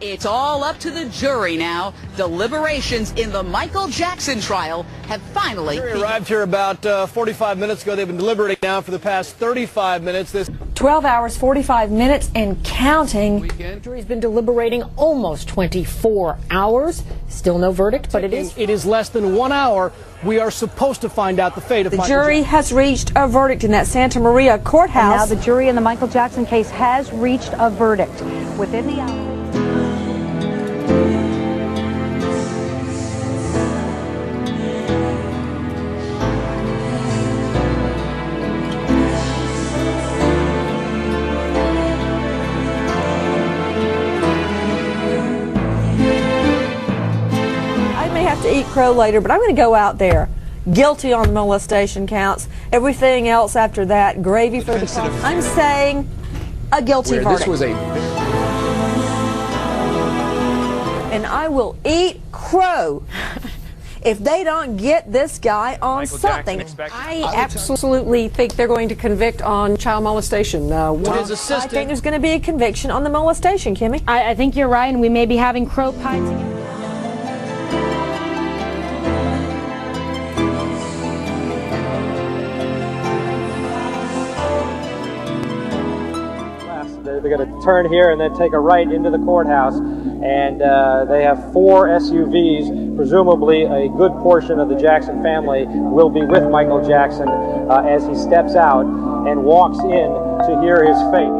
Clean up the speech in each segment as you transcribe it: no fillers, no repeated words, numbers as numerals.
It's all up to the jury now. Deliberations in the Michael Jackson trial have finally begun. Arrived here about 45 minutes ago. They've been deliberating now for the past 35 minutes. 12 hours, 45 minutes, and counting. The jury's been deliberating almost 24 hours. Still no verdict, but it is less than 1 hour. We are supposed to find out the fate of the jury has reached a verdict in that Santa Maria courthouse. And now the jury in the Michael Jackson case has reached a verdict within the hour. To eat crow later, but I'm going to go out there guilty on the molestation counts. Everything else after that, gravy for the crime. I'm saying a guilty verdict. And I will eat crow if they don't get this guy on something. I absolutely think they're going to convict on child molestation. I think there's going to be a conviction on the molestation, Kimmy. I think you're right, and we may be having crow pies again. They're going to turn here and then take a right into the courthouse, and they have 4 SUVs. Presumably a good portion of the Jackson family will be with Michael Jackson as he steps out and walks in to hear his fate.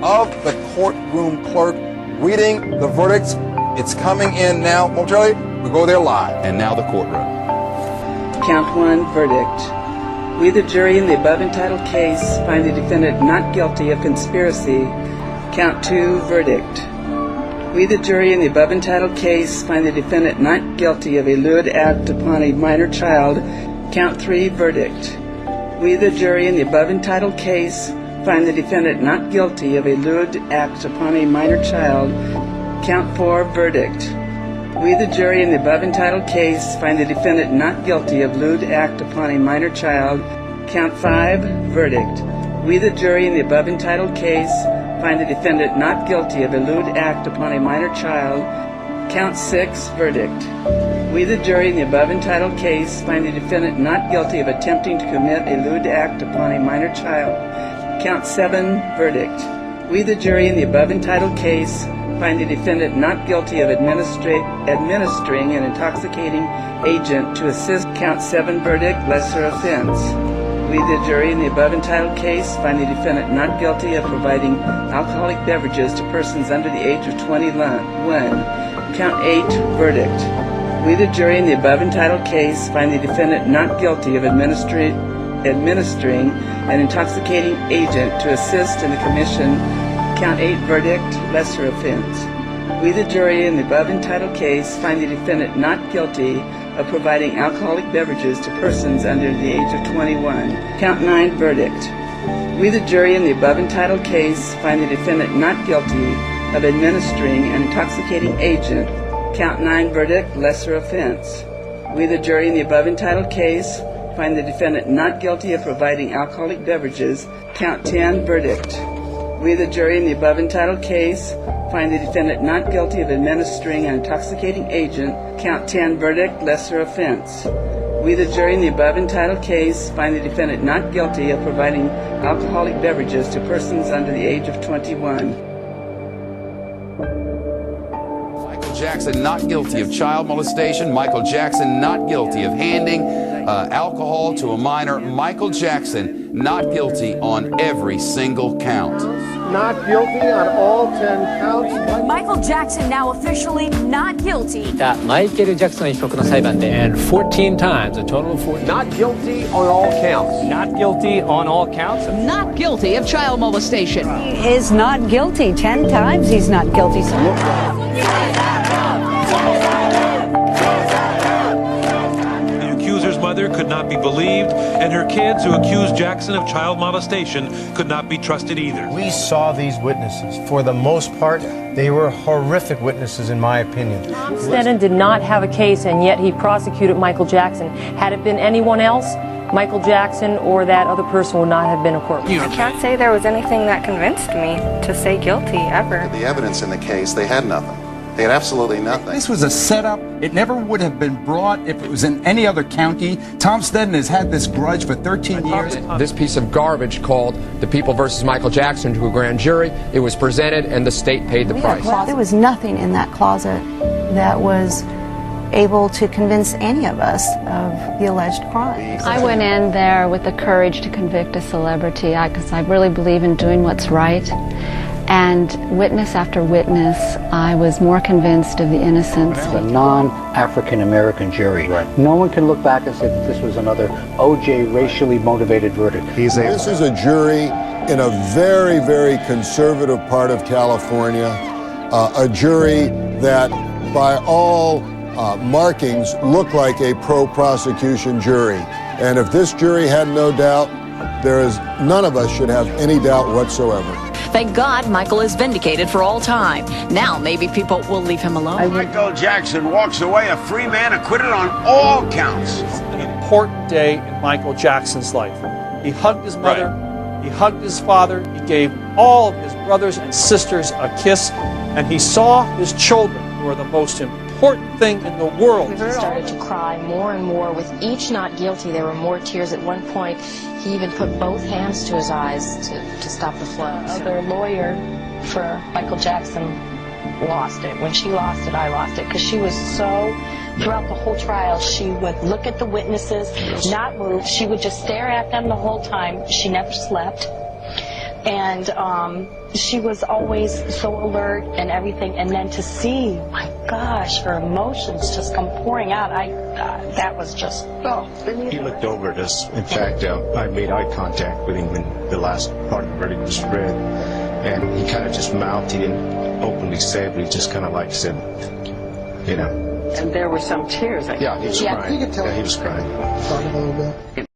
Of the courtroom clerk reading the verdicts. It's coming in now. Momentarily, we go there live. And now the courtroom. Count 1, verdict. We, the jury in the above entitled case, find the defendant not guilty of conspiracy. Count 2, verdict. We, the jury in the above entitled case, find the defendant not guilty of a lewd act upon a minor child. Count 3, verdict. We, the jury in the above entitled case, find the defendant not guilty of a lewd act upon a minor child. Count 4, verdict. We, the jury in the above entitled case, find the defendant not guilty of lewd act upon a minor child. Count 5, verdict. We, the jury in the above entitled case, find the defendant not guilty of a lewd act upon a minor child. Count 6, verdict. We, the jury in the above entitled case, find the defendant not guilty of attempting to commit a lewd act upon a minor child. Count 7, verdict. We, the jury in the above entitled case, find the defendant not guilty of administering an intoxicating agent to assist. Count 7, verdict, lesser offense. We, the jury in the above entitled case, find the defendant not guilty of providing alcoholic beverages to persons under the age of 21. Count 8, verdict. We, the jury in the above entitled case, find the defendant not guilty of administering an intoxicating agent to assist in the commission. Count 8, verdict, lesser offense. We, the jury in the above entitled case, find the defendant not guilty of providing alcoholic beverages to persons under the age of 21. Count 9, verdict. We, the jury in the above entitled case, find the defendant not guilty of administering an intoxicating agent. Count 9, verdict, lesser offense. We, the jury in the above entitled case, find the defendant not guilty of providing alcoholic beverages. Count 10, verdict. We, the jury in the above entitled case, find the defendant not guilty of administering an intoxicating agent. Count 10, verdict, lesser offense. We, the jury in the above entitled case, find the defendant not guilty of providing alcoholic beverages to persons under the age of 21. Jackson not guilty of child molestation. Michael Jackson not guilty of handing alcohol to a minor. Michael Jackson not guilty on every single count. Not guilty on all 10 counts. Michael Jackson now officially not guilty. マイケル・ジャクソン被告の裁判で And 14 times, a total of 14. Not guilty on all counts. Not guilty on all counts. Not guilty of child molestation. He is not guilty. 10 times he's not guilty. The accuser's mother could not be believed, and her kids who accused Jackson of child molestation could not be trusted either. We saw these witnesses. For the most part, they were horrific witnesses, in my opinion. Tom Sneddon did not have a case, and yet he prosecuted Michael Jackson. Had it been anyone else, Michael Jackson or that other person would not have been a corpse. I can't say there was anything that convinced me to say guilty, ever. The evidence in the case, they had nothing. They had absolutely nothing. This was a setup. It never would have been brought if it was in any other county. Tom Sneddon has had this grudge for 13 years. This piece of garbage called The People versus Michael Jackson to a grand jury. It was presented and the state paid the price. There was nothing in that closet that was able to convince any of us of the alleged crime. I went in there with the courage to convict a celebrity because I really believe in doing what's right. And witness after witness, I was more convinced of the innocence. It's a non-African American jury. Right. No one can look back and say that this was another O.J. racially motivated verdict. This is a jury in a very, very conservative part of California, a jury that by all markings looked like a pro-prosecution jury. And if this jury had no doubt, none of us should have any doubt whatsoever. Thank God Michael is vindicated for all time. Now maybe people will leave him alone. Michael Jackson walks away a free man, acquitted on all counts. An important day in Michael Jackson's life. He hugged his mother, he hugged his father, he gave all of his brothers and sisters a kiss, and he saw his children, who are the most important thing in the world. He started to cry more and more. With each not guilty, there were more tears. At one point, he even put both hands to his eyes to stop the flow. Their lawyer for Michael Jackson lost it. When she lost it, I lost it. Because she was so, throughout the whole trial, she would look at the witnesses, not move. She would just stare at them the whole time. She never slept. And she was always so alert and everything. And then to see, my gosh, her emotions just come pouring out, that was just, He looked over at us. In fact, I made eye contact with him when the last part of the verdict was read. And he kind of just mouthed. He didn't openly say it, but he just kind of like said, you know. And there were some tears. Yeah, he was crying. Yeah, he was crying. Talk a little bit.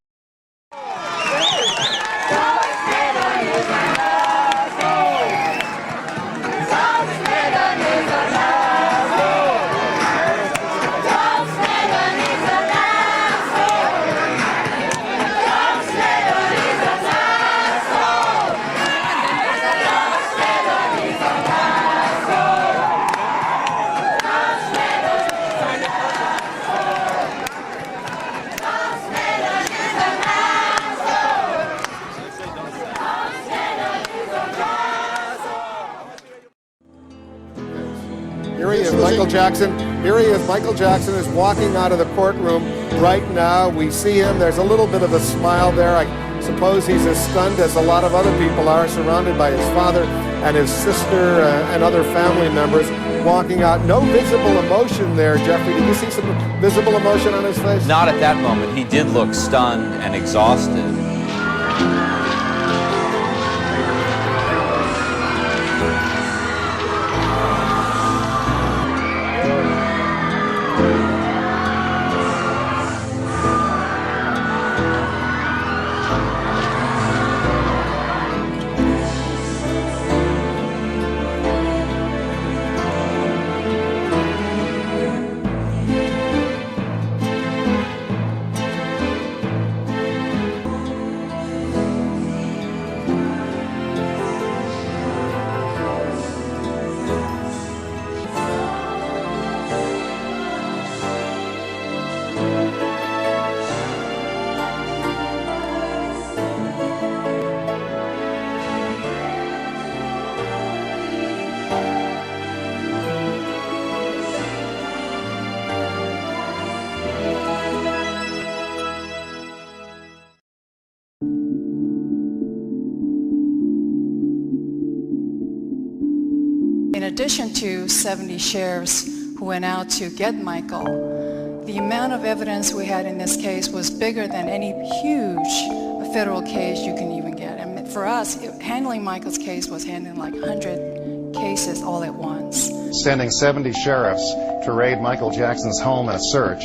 Here he is. Michael Jackson is walking out of the courtroom right now. We see him. There's a little bit of a smile there. I suppose he's as stunned as a lot of other people are, surrounded by his father and his sister and other family members walking out. No visible emotion there, Jeffrey. Did you see some visible emotion on his face? Not at that moment. He did look stunned and exhausted. addition to 70 sheriffs who went out to get Michael, the amount of evidence we had in this case was bigger than any huge federal case you can even get. I mean, for us, handling Michael's case was handling like 100 cases all at once. Sending 70 sheriffs to raid Michael Jackson's home in a search,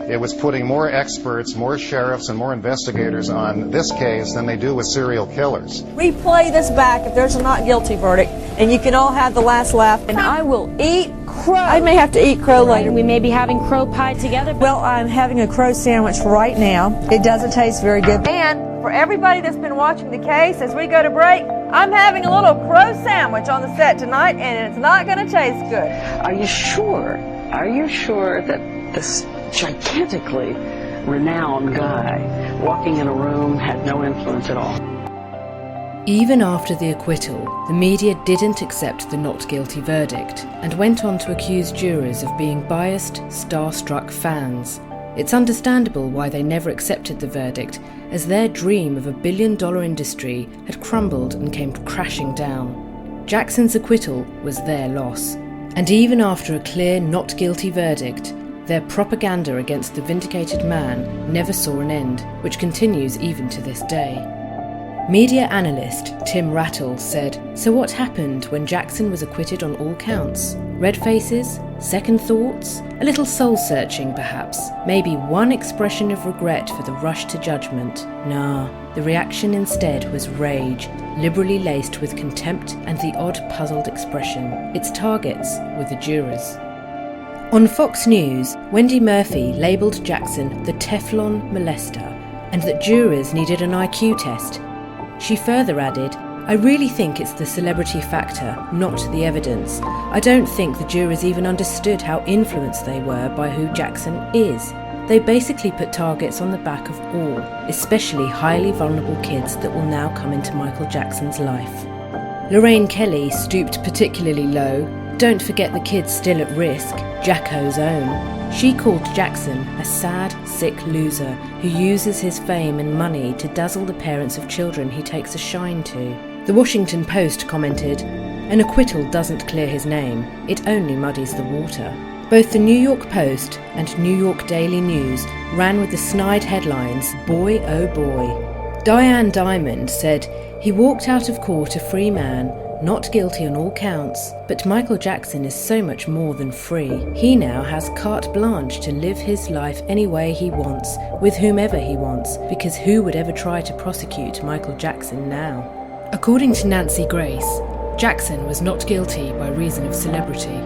it was putting more experts, more sheriffs, and more investigators on this case than they do with serial killers. Replay this back if there's a not guilty verdict, and you can all have the last laugh. And I will eat crow. I may have to eat crow later. We may be having crow pie together. Well, I'm having a crow sandwich right now. It doesn't taste very good. And for everybody that's been watching the case, as we go to break, I'm having a little crow sandwich on the set tonight, and it's not going to taste good. Are you sure? Are you sure that this gigantically renowned guy walking in a room had no influence at all? Even after the acquittal, the media didn't accept the not guilty verdict and went on to accuse jurors of being biased, starstruck fans. It's understandable why they never accepted the verdict, as their dream of $1 billion industry had crumbled and came crashing down. Jackson's acquittal was their loss. And even after a clear not guilty verdict, their propaganda against the vindicated man never saw an end, which continues even to this day. Media analyst Tim Rattle said, "So what happened when Jackson was acquitted on all counts? Red faces? Second thoughts? A little soul-searching, perhaps? Maybe one expression of regret for the rush to judgment? Nah, the reaction instead was rage, liberally laced with contempt and the odd puzzled expression. Its targets were the jurors." On Fox News, Wendy Murphy labelled Jackson the Teflon molester, and that jurors needed an IQ test. She further added, "I really think it's the celebrity factor, not the evidence. I don't think the jurors even understood how influenced they were by who Jackson is. They basically put targets on the back of all, especially highly vulnerable kids that will now come into Michael Jackson's life." Lorraine Kelly stooped particularly low. Don't forget the kids still at risk, Jacko's own. She called Jackson a sad, sick loser who uses his fame and money to dazzle the parents of children he takes a shine to. The Washington Post commented, "An acquittal doesn't clear his name, it only muddies the water." Both the New York Post and New York Daily News ran with the snide headlines, "Boy oh boy." Diane Diamond said, "He walked out of court a free man, not guilty on all counts, but Michael Jackson is so much more than free. He now has carte blanche to live his life any way he wants, with whomever he wants, because who would ever try to prosecute Michael Jackson now?" According to Nancy Grace, Jackson was not guilty by reason of celebrity.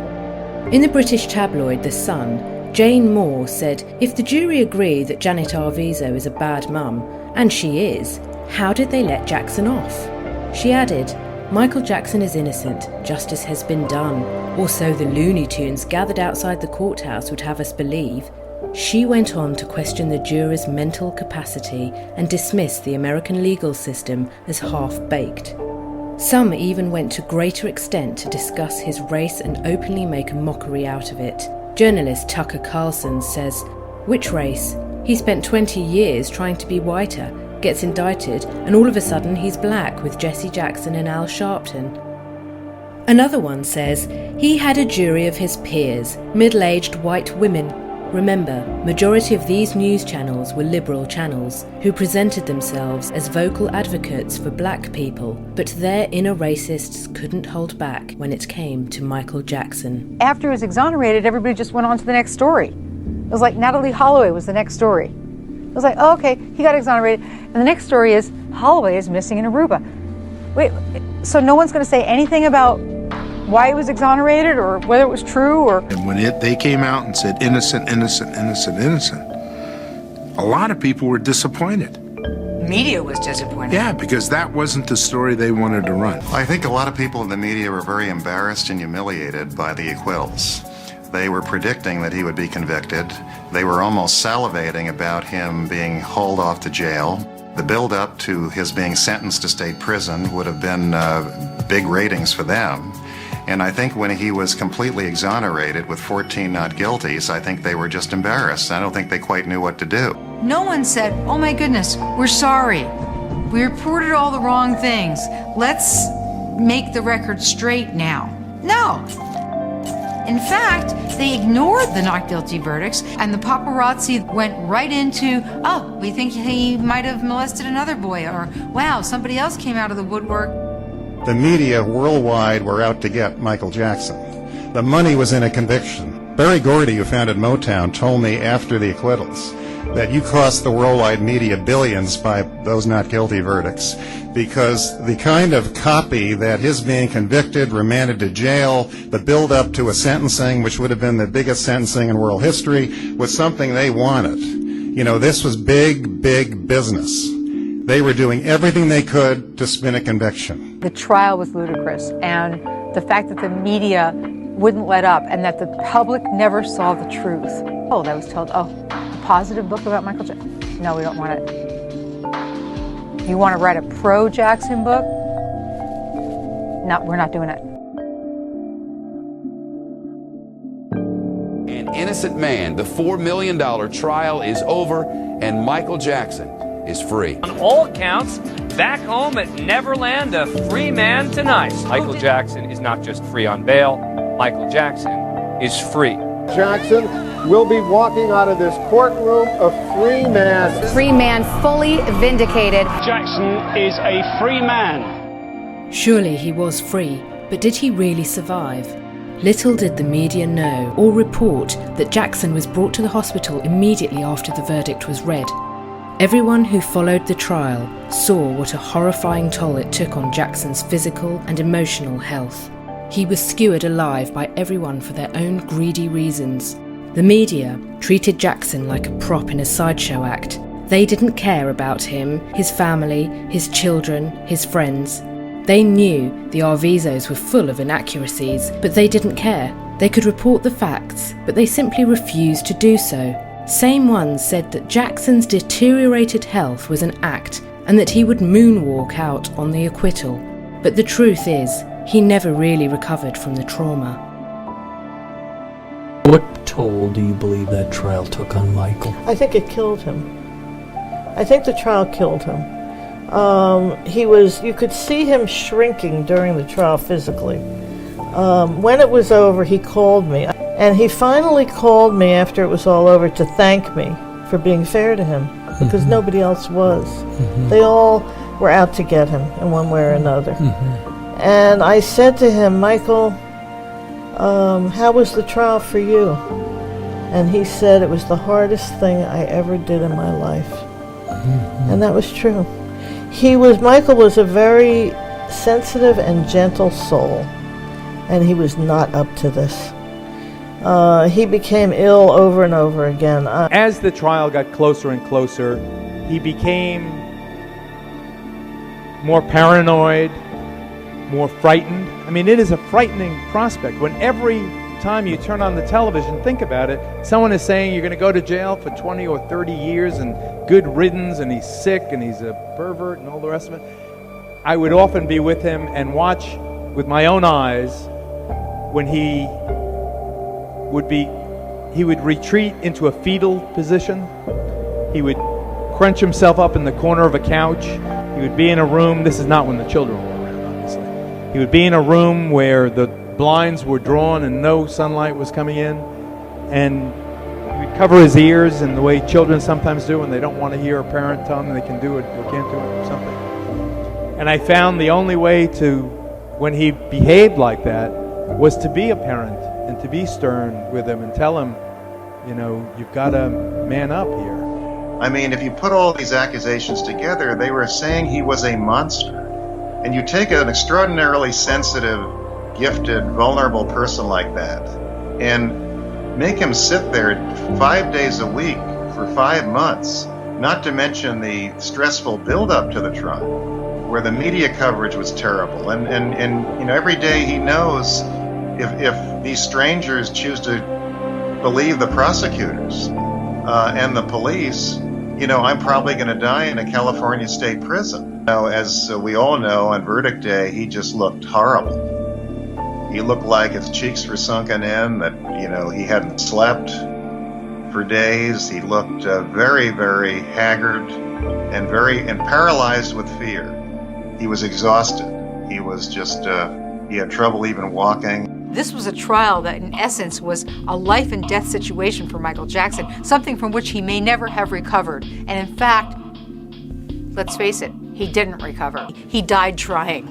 In the British tabloid The Sun, Jane Moore said, "If the jury agree that Janet Arvizo is a bad mum, and she is, how did they let Jackson off?" She added, "Michael Jackson is innocent, justice has been done, or so the Looney Tunes gathered outside the courthouse would have us believe." She went on to question the jurors' mental capacity and dismiss the American legal system as half-baked. Some even went to greater extent to discuss his race and openly make a mockery out of it. Journalist Tucker Carlson says, "Which race? He spent 20 years trying to be whiter, gets indicted, and all of a sudden he's black with Jesse Jackson and Al Sharpton." Another one says, "He had a jury of his peers, middle-aged white women. Remember, majority of these news channels were liberal channels, who presented themselves as vocal advocates for black people, but their inner racists couldn't hold back when it came to Michael Jackson." After he was exonerated, everybody just went on to the next story. It was like Natalie Holloway was the next story. It was like, oh, okay, he got exonerated. And the next story is Holloway is missing in Aruba. Wait, so no one's going to say anything about why he was exonerated or whether it was true? Or And when they came out and said innocent, innocent, innocent, innocent, a lot of people were disappointed. Media was disappointed. Yeah, because that wasn't the story they wanted to run. I think a lot of people in the media were very embarrassed and humiliated by the acquittals. They were predicting that he would be convicted. They were almost salivating about him being hauled off to jail. The build-up to his being sentenced to state prison would have been big ratings for them. And I think when he was completely exonerated with 14 not guilties, I think they were just embarrassed. I don't think they quite knew what to do. No one said, "Oh my goodness, we're sorry. We reported all the wrong things. Let's make the record straight now." No. In fact, they ignored the not guilty verdicts, and the paparazzi went right into, oh, we think he might have molested another boy, or wow, somebody else came out of the woodwork. The media worldwide were out to get Michael Jackson. The money was in a conviction. Berry Gordy, who founded Motown, told me after the acquittals that you cost the worldwide media billions by those not guilty verdicts, because the kind of copy that his being convicted, remanded to jail, the build-up to a sentencing, which would have been the biggest sentencing in world history, was something they wanted. You know, this was big, big business. They were doing everything they could to spin a conviction. The trial was ludicrous, and the fact that the media wouldn't let up and that the public never saw the truth. Oh, that was told, oh, a positive book about Michael Jackson. No, we don't want it. You want to write a pro-Jackson book? No, we're not doing it. An innocent man. The $4 million trial is over, and Michael Jackson is free. On all accounts, back home at Neverland, a free man tonight. Michael Jackson is not just free on bail. Michael Jackson is free. Jackson will be walking out of this courtroom a free man. Free man, fully vindicated. Jackson is a free man. Surely he was free, but did he really survive? Little did the media know or report that Jackson was brought to the hospital immediately after the verdict was read. Everyone who followed the trial saw what a horrifying toll it took on Jackson's physical and emotional health. He was skewered alive by everyone for their own greedy reasons. The media treated Jackson like a prop in a sideshow act. They didn't care about him, his family, his children, his friends. They knew the Arvizos were full of inaccuracies, but they didn't care. They could report the facts, but they simply refused to do so. Same ones said that Jackson's deteriorated health was an act and that he would moonwalk out on the acquittal. But the truth is, he never really recovered from the trauma. What toll do you believe that trial took on Michael? I think it killed him. I think the trial killed him. You could see him shrinking during the trial physically. When it was over, he called me. And he finally called me after it was all over to thank me for being fair to him, because nobody else was. They all were out to get him in one way or another. And I said to him, Michael, how was the trial for you? And he said it was the hardest thing I ever did in my life. And that was true. Michael was a very sensitive and gentle soul, and he was not up to this. He became ill over and over again. As the trial got closer and closer, he became more paranoid, more frightened. I mean, it is a frightening prospect when every time you turn on the television, think about it, someone is saying you're going to go to jail for 20 or 30 years and good riddance, and he's sick and he's a pervert and all the rest of it. I would often be with him and watch with my own eyes when he would retreat into a fetal position. He would crunch himself up in the corner of a couch. He would be in a room. This is not when the children were around, obviously. He would be in a room where the blinds were drawn and no sunlight was coming in, and he would cover his ears in the way children sometimes do when they don't want to hear a parent tell them they can do it or can't do it or something. And I found the only way to, when he behaved like that, was to be a parent and to be stern with him and tell him, you know, you've got to man up here. I mean, if you put all these accusations together, they were saying he was a monster. And you take an extraordinarily sensitive, gifted, vulnerable person like that and make him sit there 5 days a week for 5 months, not to mention the stressful build-up to the trial, where the media coverage was terrible. And you know, every day he knows if these strangers choose to believe the prosecutors and the police, you know, I'm probably going to die in a California state prison. Now, as we all know, on verdict day, he just looked horrible. He looked like his cheeks were sunken in, that, you know, he hadn't slept for days. He looked very, very haggard and paralyzed with fear. He was exhausted. He was just He had trouble even walking. This was a trial that, in essence, was a life and death situation for Michael Jackson, something from which he may never have recovered. And in fact, let's face it, he didn't recover. He died trying.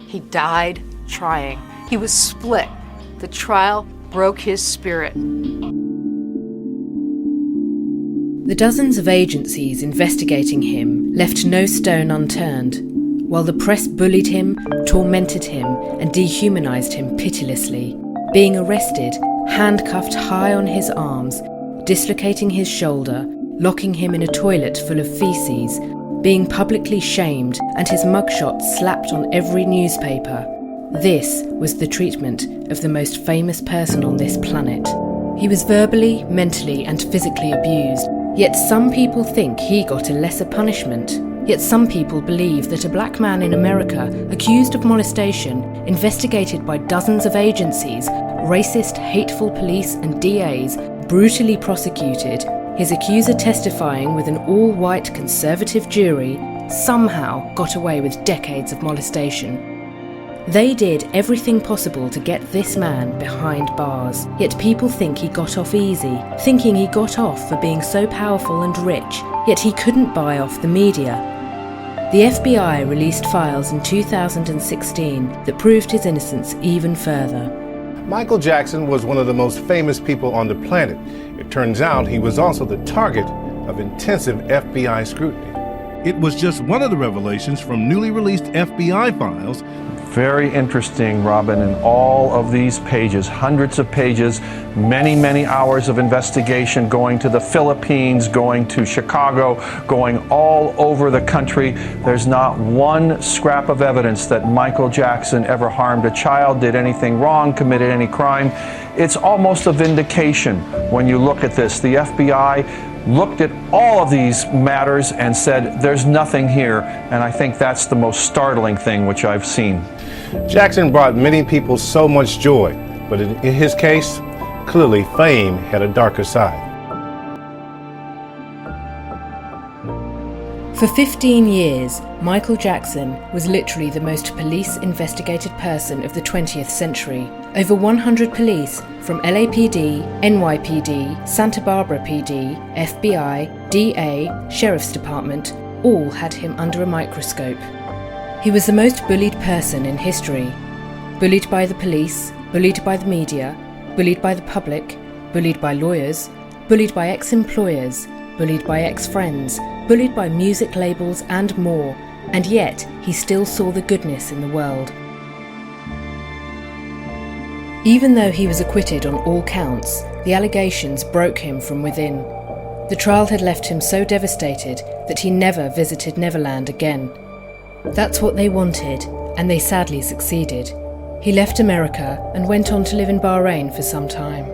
He died trying. He was split. The trial broke his spirit. The dozens of agencies investigating him left no stone unturned, while the press bullied him, tormented him, and dehumanized him pitilessly, being arrested, handcuffed high on his arms, dislocating his shoulder, locking him in a toilet full of feces, being publicly shamed, and his mugshot slapped on every newspaper. This was the treatment of the most famous person on this planet. He was verbally, mentally, and physically abused, yet some people think he got a lesser punishment. Yet some people believe that a black man in America accused of molestation, investigated by dozens of agencies, racist, hateful police and DAs, brutally prosecuted, his accuser testifying with an all-white conservative jury, somehow got away with decades of molestation. They did everything possible to get this man behind bars, yet people think he got off easy, thinking he got off for being so powerful and rich, yet he couldn't buy off the media. The FBI released files in 2016 that proved his innocence even further. Michael Jackson was one of the most famous people on the planet. It turns out he was also the target of intensive FBI scrutiny. It was just one of the revelations from newly released FBI files. Very interesting, Robin, in all of these pages, hundreds of pages, many, many hours of investigation, going to the Philippines, going to Chicago, going all over the country. There's not one scrap of evidence that Michael Jackson ever harmed a child, did anything wrong, committed any crime. It's almost a vindication when you look at this. The FBI looked at all of these matters and said, there's nothing here. And I think that's the most startling thing which I've seen. Jackson brought many people so much joy, but in his case, clearly fame had a darker side. For 15 years, Michael Jackson was literally the most police-investigated person of the 20th century. Over 100 police from LAPD, NYPD, Santa Barbara PD, FBI, DA, Sheriff's Department, all had him under a microscope. He was the most bullied person in history. Bullied by the police, bullied by the media, bullied by the public, bullied by lawyers, bullied by ex-employers, bullied by ex-friends, bullied by music labels and more, and yet he still saw the goodness in the world. Even though he was acquitted on all counts, the allegations broke him from within. The trial had left him so devastated that he never visited Neverland again. That's what they wanted, and they sadly succeeded. He left America and went on to live in Bahrain for some time.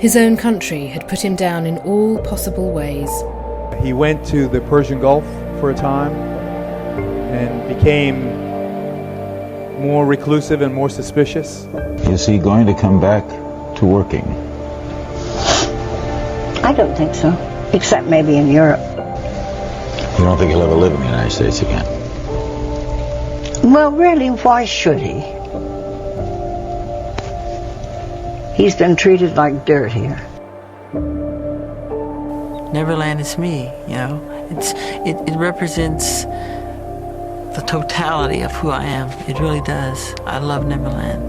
His own country had put him down in all possible ways. He went to the Persian Gulf for a time and became more reclusive and more suspicious. Is he going to come back to working? I don't think so, except maybe in Europe. You don't think he'll ever live in the United States again? Well, really, why should he? He's been treated like dirt here. Neverland is me, you know. It represents the totality of who I am. It really does. I love Neverland.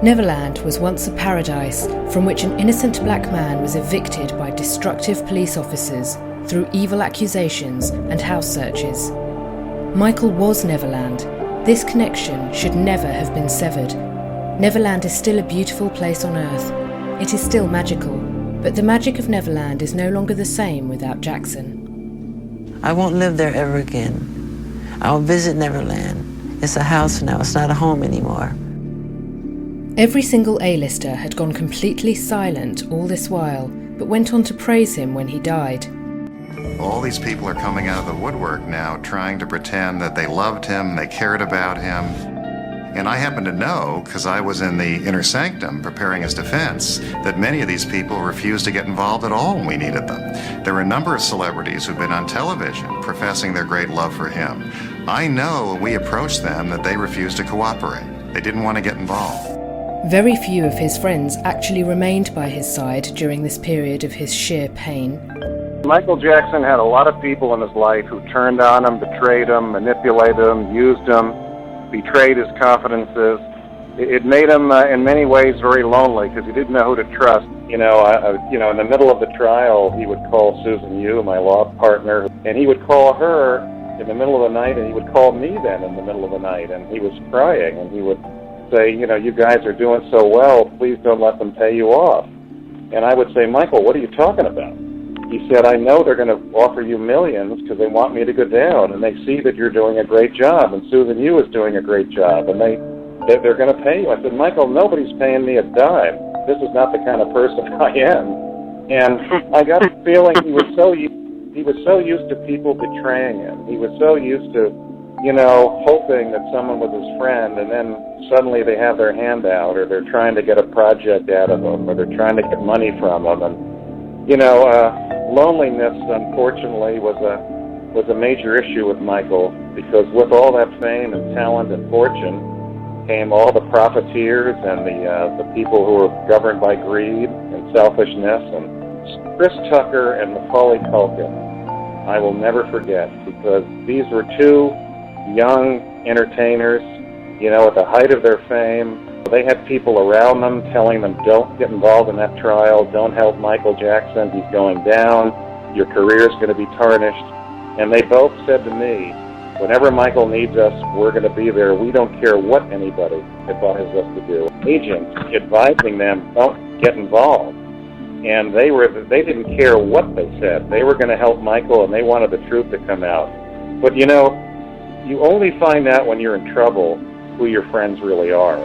Neverland was once a paradise from which an innocent black man was evicted by destructive police officers through evil accusations and house searches. Michael was Neverland. This connection should never have been severed. Neverland is still a beautiful place on Earth. It is still magical, but the magic of Neverland is no longer the same without Jackson. I won't live there ever again. I'll visit Neverland. It's a house now, it's not a home anymore. Every single A-lister had gone completely silent all this while, but went on to praise him when he died. All these people are coming out of the woodwork now, trying to pretend that they loved him, they cared about him. And I happen to know, because I was in the inner sanctum preparing his defense, that many of these people refused to get involved at all when we needed them. There were a number of celebrities who've been on television professing their great love for him. I know when we approached them that they refused to cooperate. They didn't want to get involved. Very few of his friends actually remained by his side during this period of his sheer pain. Michael Jackson had a lot of people in his life who turned on him, betrayed him, manipulated him, used him, betrayed his confidences. It made him, in many ways, very lonely because he didn't know who to trust. In the middle of the trial, he would call Susan Yu, my law partner, and he would call her in the middle of the night, and he would call me then in the middle of the night, and he was crying, and he would say, you guys are doing so well, please don't let them pay you off. And I would say, Michael, what are you talking about? He said, I know they're going to offer you millions because they want me to go down, and they see that you're doing a great job, and Susan Yu is doing a great job, and they're going to pay you. I said, Michael, nobody's paying me a dime. This is not the kind of person I am. And I got a feeling he was so used to people betraying him. He was so used to, hoping that someone was his friend, and then suddenly they have their hand out, or they're trying to get a project out of him, or they're trying to get money from him. And, loneliness, unfortunately, was a major issue with Michael, because with all that fame and talent and fortune came all the profiteers and the people who were governed by greed and selfishness. And Chris Tucker and Macaulay Culkin, I will never forget, because these were two young entertainers, at the height of their fame. They had people around them telling them, don't get involved in that trial, don't help Michael Jackson, he's going down, your career is going to be tarnished. And they both said to me, whenever Michael needs us, we're going to be there. We don't care what anybody advises us to do. Agents advising them, don't get involved. And they didn't care what they said. They were going to help Michael, and they wanted the truth to come out. But you only find out when you're in trouble who your friends really are.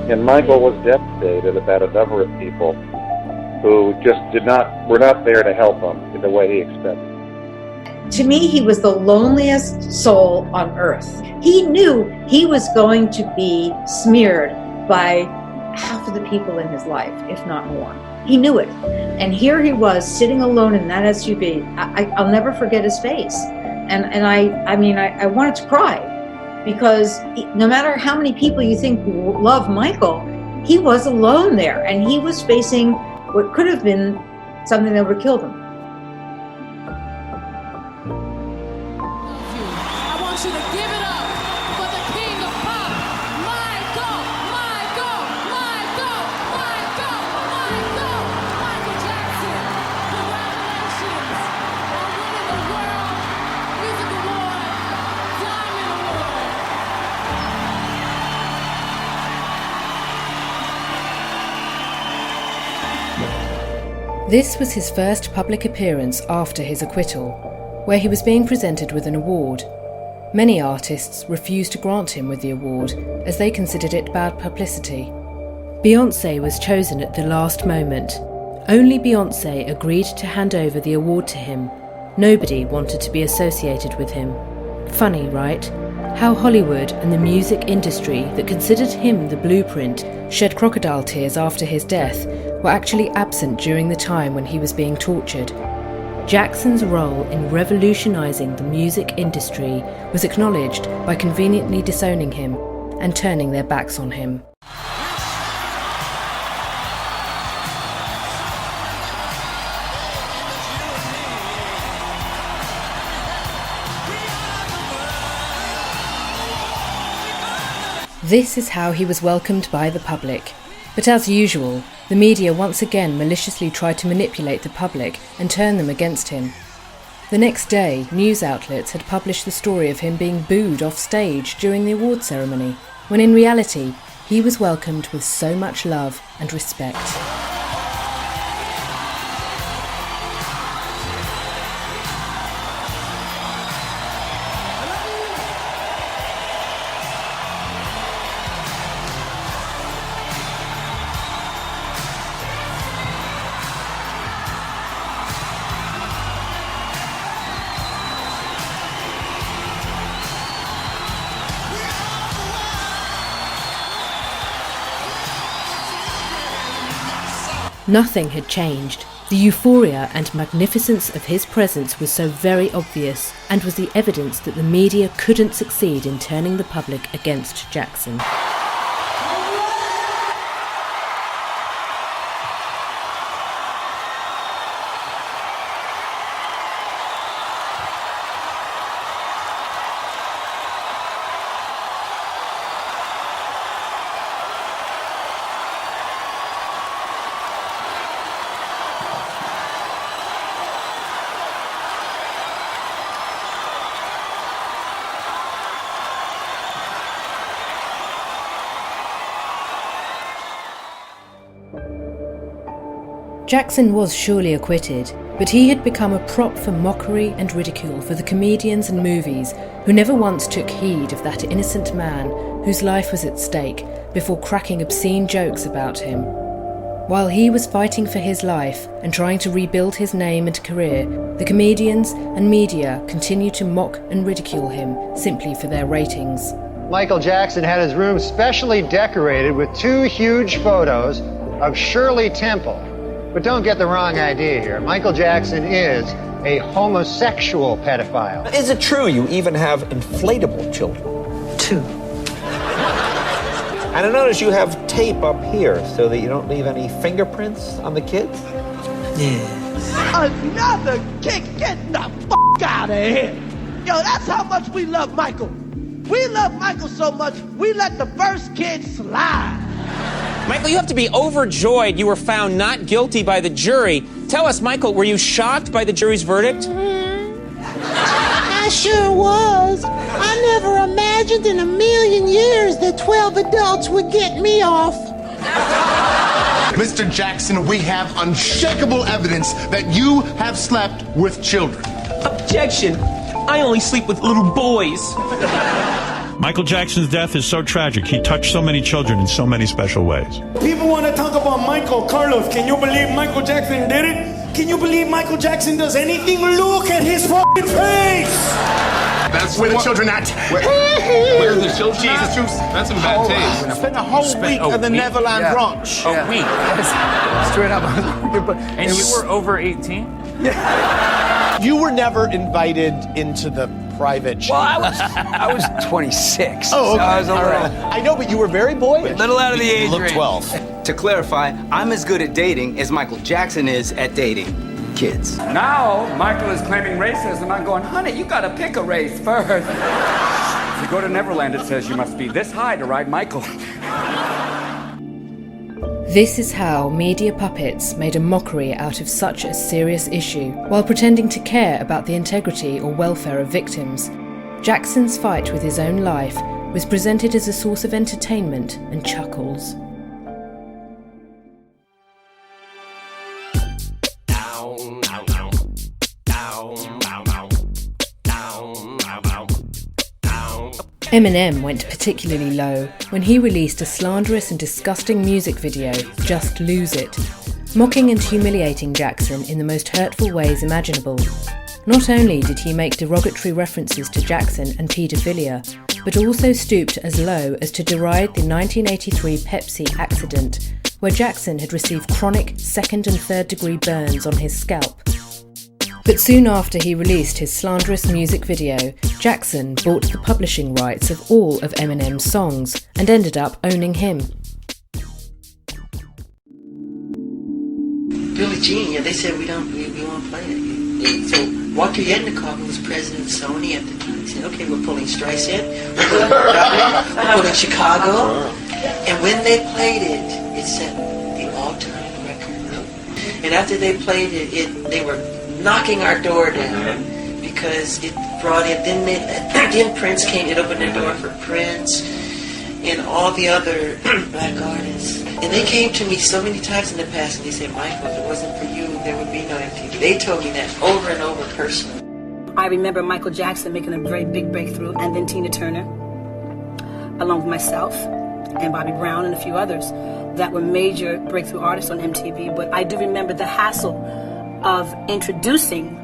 And Michael was devastated about a number of people who just were not there to help him in the way he expected. To me, he was the loneliest soul on earth. He knew he was going to be smeared by half of the people in his life, if not more. He knew it. And here he was sitting alone in that SUV. I'll never forget his face. And I wanted to cry, because no matter how many people you think love Michael, he was alone there, and he was facing what could have been something that would have killed him. I want you to give it up for the king of pop, Michael, Michael, Michael, Michael, Michael, Michael Jackson. Congratulations on winning the World Music Award, Diamond Award. This was his first public appearance after his acquittal, where he was being presented with an award. Many artists refused to grant him with the award, as they considered it bad publicity. Beyoncé was chosen at the last moment. Only Beyoncé agreed to hand over the award to him. Nobody wanted to be associated with him. Funny, right? How Hollywood and the music industry that considered him the blueprint shed crocodile tears after his death were actually absent during the time when he was being tortured. Jackson's role in revolutionizing the music industry was acknowledged by conveniently disowning him and turning their backs on him. This is how he was welcomed by the public. But as usual, the media once again maliciously tried to manipulate the public and turn them against him. The next day, news outlets had published the story of him being booed off stage during the award ceremony, when in reality, he was welcomed with so much love and respect. Nothing had changed. The euphoria and magnificence of his presence was so very obvious and was the evidence that the media couldn't succeed in turning the public against Jackson. Jackson was surely acquitted, but he had become a prop for mockery and ridicule for the comedians and movies who never once took heed of that innocent man whose life was at stake before cracking obscene jokes about him. While he was fighting for his life and trying to rebuild his name and career, the comedians and media continued to mock and ridicule him simply for their ratings. Michael Jackson had his room specially decorated with 2 huge photos of Shirley Temple. But don't get the wrong idea here. Michael Jackson is a homosexual pedophile. Is it true you even have inflatable children? 2. And I notice you have tape up here so that you don't leave any fingerprints on the kids? Yes. Another kick, get the f*** out of here. Yo, that's how much we love Michael. We love Michael so much, we let the first kid slide. Michael, you have to be overjoyed you were found not guilty by the jury. Tell us, Michael, were you shocked by the jury's verdict? I sure was. I never imagined in a million years that 12 adults would get me off. Mr. Jackson, we have unshakable evidence that you have slept with children. Objection. I only sleep with little boys. Michael Jackson's death is so tragic. He touched so many children in so many special ways. People want to talk about Michael. Carlos, can you believe Michael Jackson did it? Can you believe Michael Jackson does anything? Look at his fucking face! That's where the children at. Where are the children? Jesus, that's some bad taste. Spent a whole week at the Neverland Ranch. A week? Straight up. And you were over 18? You were never invited into the private Well, I was 26. Oh, okay. So I was a little, I know, but you were very boyish. little out of the age Look range. 12. To clarify, I'm as good at dating as Michael Jackson is at dating kids. Now, Michael is claiming racism. I'm going, honey, you gotta pick a race first. If you go to Neverland, it says you must be this high to ride Michael. This is how media puppets made a mockery out of such a serious issue, while pretending to care about the integrity or welfare of victims. Jackson's fight with his own life was presented as a source of entertainment and chuckles. Eminem went particularly low when he released a slanderous and disgusting music video, Just Lose It, mocking and humiliating Jackson in the most hurtful ways imaginable. Not only did he make derogatory references to Jackson and paedophilia, but also stooped as low as to deride the 1983 Pepsi accident, where Jackson had received chronic 2nd and 3rd degree burns on his scalp. But soon after he released his slanderous music video, Jackson bought the publishing rights of all of Eminem's songs and ended up owning him. Billie Jean, they said we won't play it. So Walter Yetnikoff, who was president of Sony at the time, said, okay, we're pulling Streisand, we're pulling Chicago. And when they played it, it set the all-time record. And after they played it, they were knocking our door down because it brought in, then Prince came, it opened the door for Prince and all the other black artists. And they came to me so many times in the past and they said, Michael, if it wasn't for you, there would be no MTV. They told me that over and over personally. I remember Michael Jackson making a very big breakthrough, and then Tina Turner, along with myself and Bobby Brown and a few others that were major breakthrough artists on MTV. But I do remember the hassle of introducing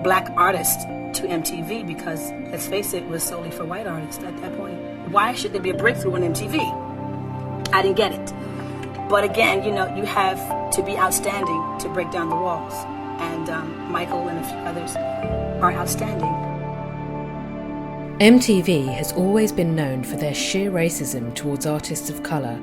black artists to MTV because, let's face it, was solely for white artists at that point. Why should there be a breakthrough on MTV? I didn't get it. But again, you know, you have to be outstanding to break down the walls. And Michael and a few others are outstanding. MTV has always been known for their sheer racism towards artists of colour,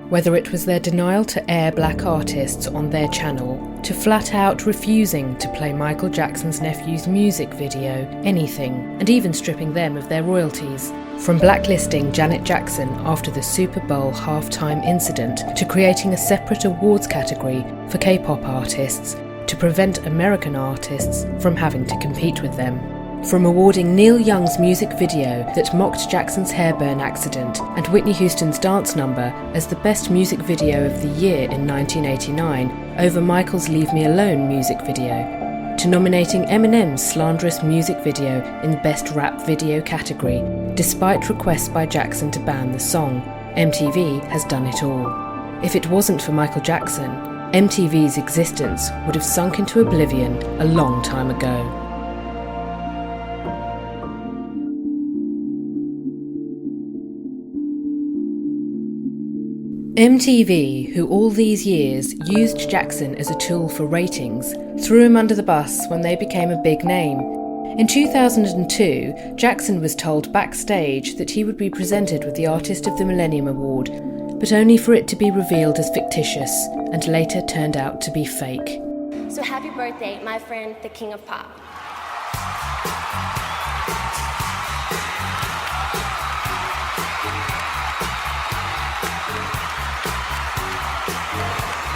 whether it was their denial to air black artists on their channel, to flat out refusing to play Michael Jackson's nephew's music video, anything, and even stripping them of their royalties. From blacklisting Janet Jackson after the Super Bowl halftime incident, to creating a separate awards category for K-pop artists, to prevent American artists from having to compete with them. From awarding Neil Young's music video that mocked Jackson's hair burn accident and Whitney Houston's dance number as the best music video of the year in 1989 over Michael's Leave Me Alone music video, to nominating Eminem's slanderous music video in the Best Rap Video category, despite requests by Jackson to ban the song. MTV has done it all. If it wasn't for Michael Jackson, MTV's existence would have sunk into oblivion a long time ago. MTV, who all these years used Jackson as a tool for ratings, threw him under the bus when they became a big name. In 2002, Jackson was told backstage that he would be presented with the Artist of the Millennium Award, but only for it to be revealed as fictitious and later turned out to be fake. So happy birthday, my friend, the King of Pop.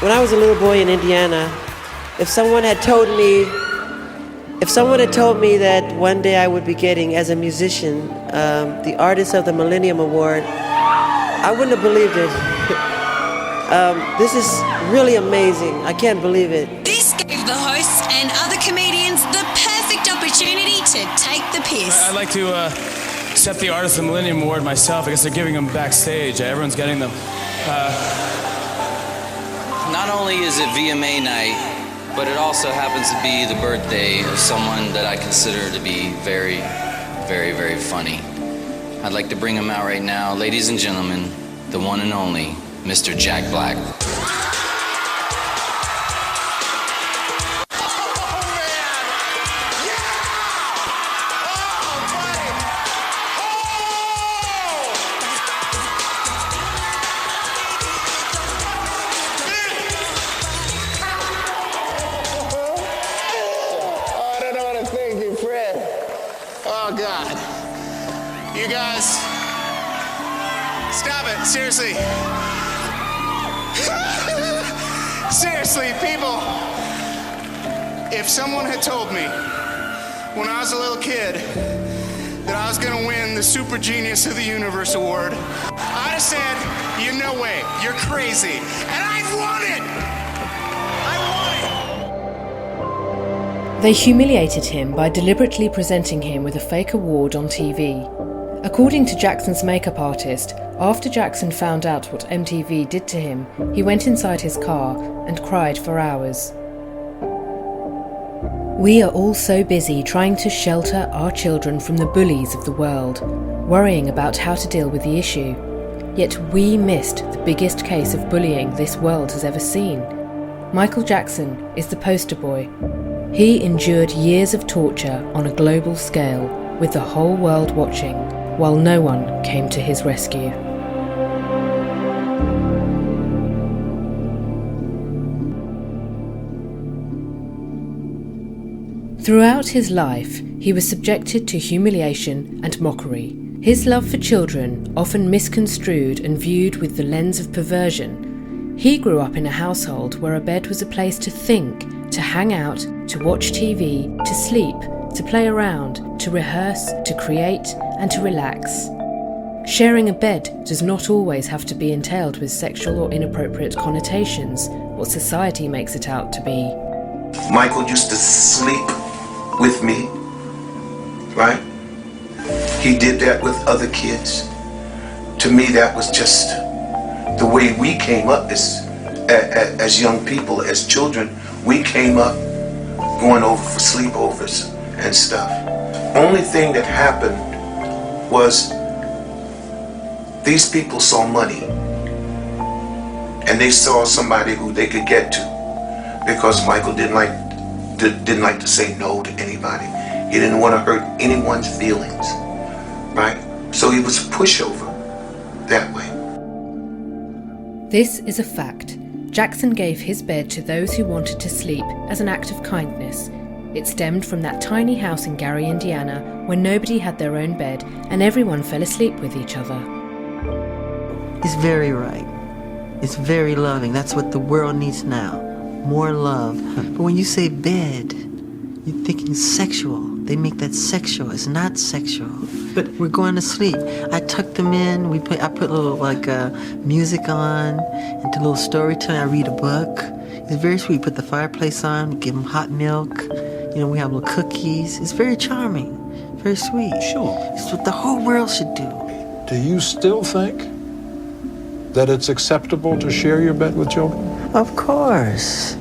When I was a little boy in Indiana, if someone had told me that one day I would be getting, as a musician, the Artist of the Millennium Award, I wouldn't have believed it. This is really amazing. I can't believe it. This gave the hosts and other comedians the perfect opportunity to take the piss. I'd like to accept the Artist of the Millennium Award myself. I guess they're giving them backstage. Everyone's getting them. Not only is it VMA night, but it also happens to be the birthday of someone that I consider to be very, very, very funny. I'd like to bring him out right now. Ladies and gentlemen, the one and only Mr. Jack Black. Seriously. Seriously, people. If someone had told me when I was a little kid that I was going to win the Super Genius of the Universe Award, I'd have said, "You no way, you're crazy." And I've won it! I won it! They humiliated him by deliberately presenting him with a fake award on TV. According to Jackson's makeup artist, after Jackson found out what MTV did to him, he went inside his car and cried for hours. We are all so busy trying to shelter our children from the bullies of the world, worrying about how to deal with the issue. Yet we missed the biggest case of bullying this world has ever seen. Michael Jackson is the poster boy. He endured years of torture on a global scale, with the whole world watching, while no one came to his rescue. Throughout his life, he was subjected to humiliation and mockery. His love for children, often misconstrued and viewed with the lens of perversion. He grew up in a household where a bed was a place to think, to hang out, to watch TV, to sleep, to play around, to rehearse, to create, and to relax. Sharing a bed does not always have to be entailed with sexual or inappropriate connotations, what society makes it out to be. Michael used to sleep with me, right? He did that with other kids. To me, that was just the way we came up as young people, as children. We came up going over for sleepovers and stuff. Only thing that happened was these people saw money and they saw somebody who they could get to, because Michael didn't like to say no to anybody. He didn't want to hurt anyone's feelings, right? So he was a pushover that way. This is a fact. Jackson gave his bed to those who wanted to sleep as an act of kindness. It stemmed from that tiny house in Gary, Indiana, where nobody had their own bed and everyone fell asleep with each other. It's very right. It's very loving. That's what the world needs now. More love. But when you say bed, you're thinking sexual. They make that sexual. It's not sexual. But we're going to sleep. I tuck them in. I put a little music on, and do a little storytelling. I read a book. It's very sweet. Put the fireplace on. Give them hot milk. We have little cookies. It's very charming. Very sweet. Sure. It's what the whole world should do. Do you still think that it's acceptable to share your bed with children? Of course.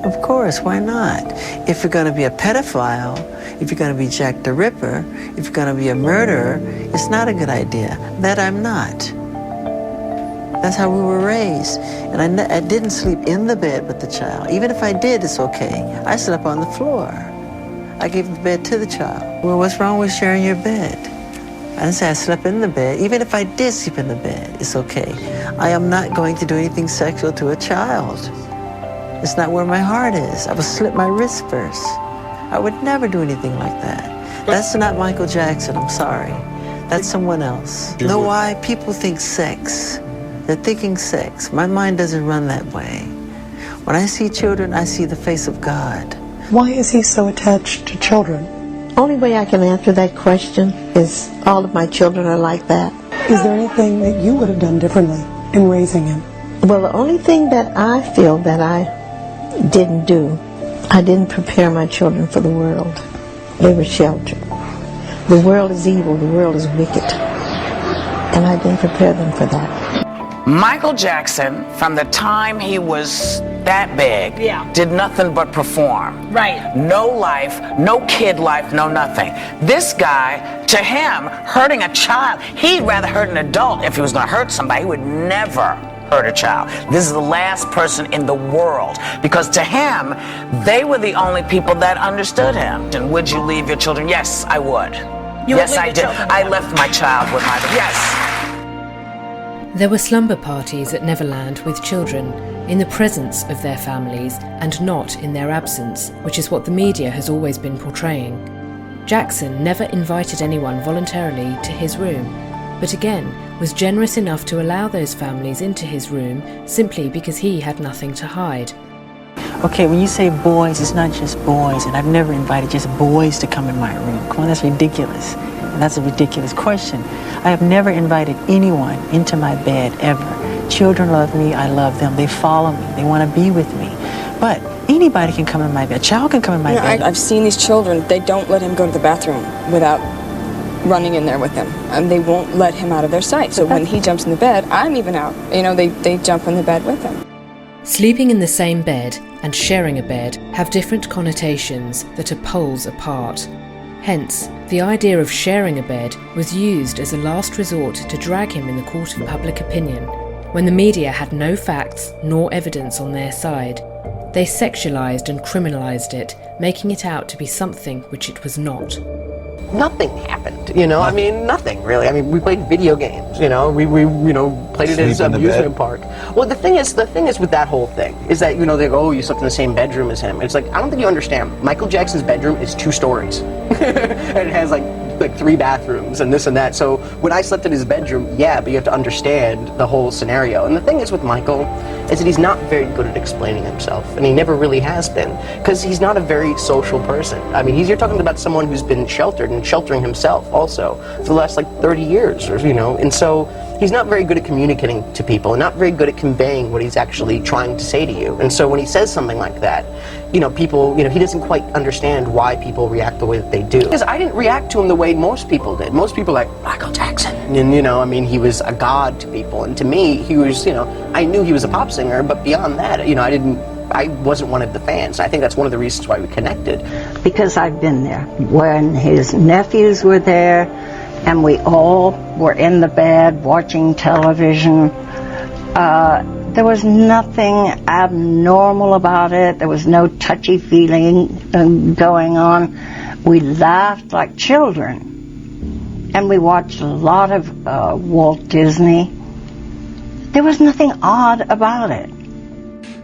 Of course, why not? If you're going to be a pedophile, if you're going to be Jack the Ripper, if you're going to be a murderer, it's not a good idea. That I'm not. That's how we were raised. And I didn't sleep in the bed with the child. Even if I did, it's okay. I slept on the floor. I gave the bed to the child. Well, what's wrong with sharing your bed? I didn't say I slept in the bed. Even if I did sleep in the bed, it's okay. I am not going to do anything sexual to a child. It's not where my heart is. I would slit my wrist first. I would never do anything like that. That's not Michael Jackson, I'm sorry. That's someone else. You know why? People think sex. They're thinking sex. My mind doesn't run that way. When I see children, I see the face of God. Why is he so attached to children? Only way I can answer that question is all of my children are like that. Is there anything that you would have done differently in raising him? Well, the only thing that I feel that I didn't do, I didn't prepare my children for the world. They were sheltered. The world is evil, the world is wicked, and I didn't prepare them for that. Michael Jackson, from the time he was that big, did nothing but perform. Right. No life, no kid life, no nothing. This guy, to him, hurting a child, he'd rather hurt an adult if he was going to hurt somebody. He would never hurt a child. This is the last person in the world, because to him, they were the only people that understood him. And would you leave your children? Yes, I would. Yes, I did. I left my child with my... Yes. There were slumber parties at Neverland with children, in the presence of their families and not in their absence, which is what the media has always been portraying. Jackson never invited anyone voluntarily to his room, but again was generous enough to allow those families into his room simply because he had nothing to hide. Okay, when you say boys, it's not just boys, and I've never invited just boys to come in my room. Come on, that's ridiculous. And that's a ridiculous question. I have never invited anyone into my bed, ever. Children love me, I love them, they follow me, they want to be with me. But anybody can come in my bed, a child can come in my bed. I've seen these children, they don't let him go to the bathroom without running in there with him. They won't let him out of their sight. So when he jumps in the bed, I'm even out. They jump in the bed with him. Sleeping in the same bed and sharing a bed have different connotations that are poles apart. Hence, the idea of sharing a bed was used as a last resort to drag him in the court of public opinion, when the media had no facts nor evidence on their side. They sexualized and criminalized it, making it out to be something which it was not. Nothing happened, nothing really. We played video games, we played it as an amusement park. Well, the thing is with that whole thing is that, they go, oh, you slept in the same bedroom as him. It's like, I don't think you understand. Michael Jackson's bedroom is 2 stories. And it has like 3 bathrooms and this and that. So when I slept in his bedroom, yeah, but you have to understand the whole scenario. And the thing is with Michael is that he's not very good at explaining himself, and he never really has been, because he's not a very social person. You're talking about someone who's been sheltered and sheltering himself also for the last 30 years, and so he's not very good at communicating to people and not very good at conveying what he's actually trying to say to you. And so when he says something like that, people, he doesn't quite understand why people react the way that they do. Because I didn't react to him the way most people did. Most people are like, Michael Jackson. And, he was a god to people. And to me, he was, I knew he was a pop singer, but beyond that, I wasn't one of the fans. I think that's one of the reasons why we connected. Because I've been there. When his nephews were there, and we all were in the bed watching television, There was nothing abnormal about it. There was no touchy feeling going on. We laughed like children. And we watched a lot of Walt Disney. There was nothing odd about it.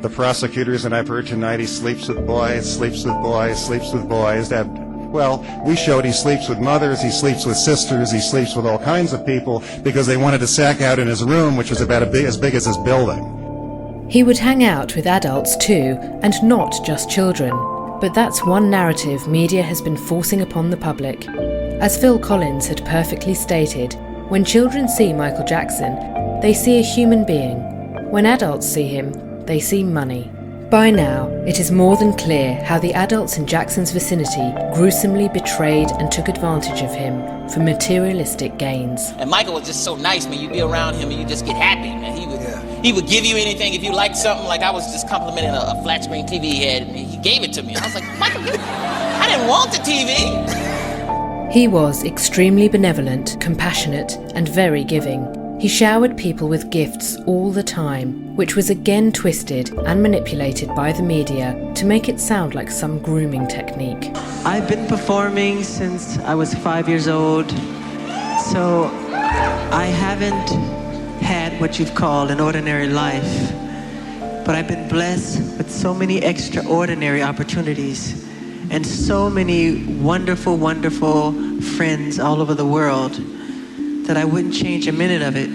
The prosecutors, and I've heard tonight, he sleeps with boys, sleeps with boys, sleeps with boys. That, well, we showed he sleeps with mothers, he sleeps with sisters, he sleeps with all kinds of people because they wanted to sack out in his room, which was about as big as his building. He would hang out with adults too, and not just children. But that's one narrative media has been forcing upon the public. As Phil Collins had perfectly stated, when children see Michael Jackson, they see a human being. When adults see him, they see money. By now, it is more than clear how the adults in Jackson's vicinity gruesomely betrayed and took advantage of him for materialistic gains. And Michael was just so nice, man. You'd be around him and you just get happy, man. He would give you anything if you liked something. Like I was just complimenting a flat screen TV he had, and he gave it to me. I was like, Michael, I didn't want the TV. He was extremely benevolent, compassionate, and very giving. He showered people with gifts all the time, which was again twisted and manipulated by the media to make it sound like some grooming technique. I've been performing since I was 5 years old, so I haven't had what you've called an ordinary life, but I've been blessed with so many extraordinary opportunities and so many wonderful, wonderful friends all over the world that I wouldn't change a minute of it.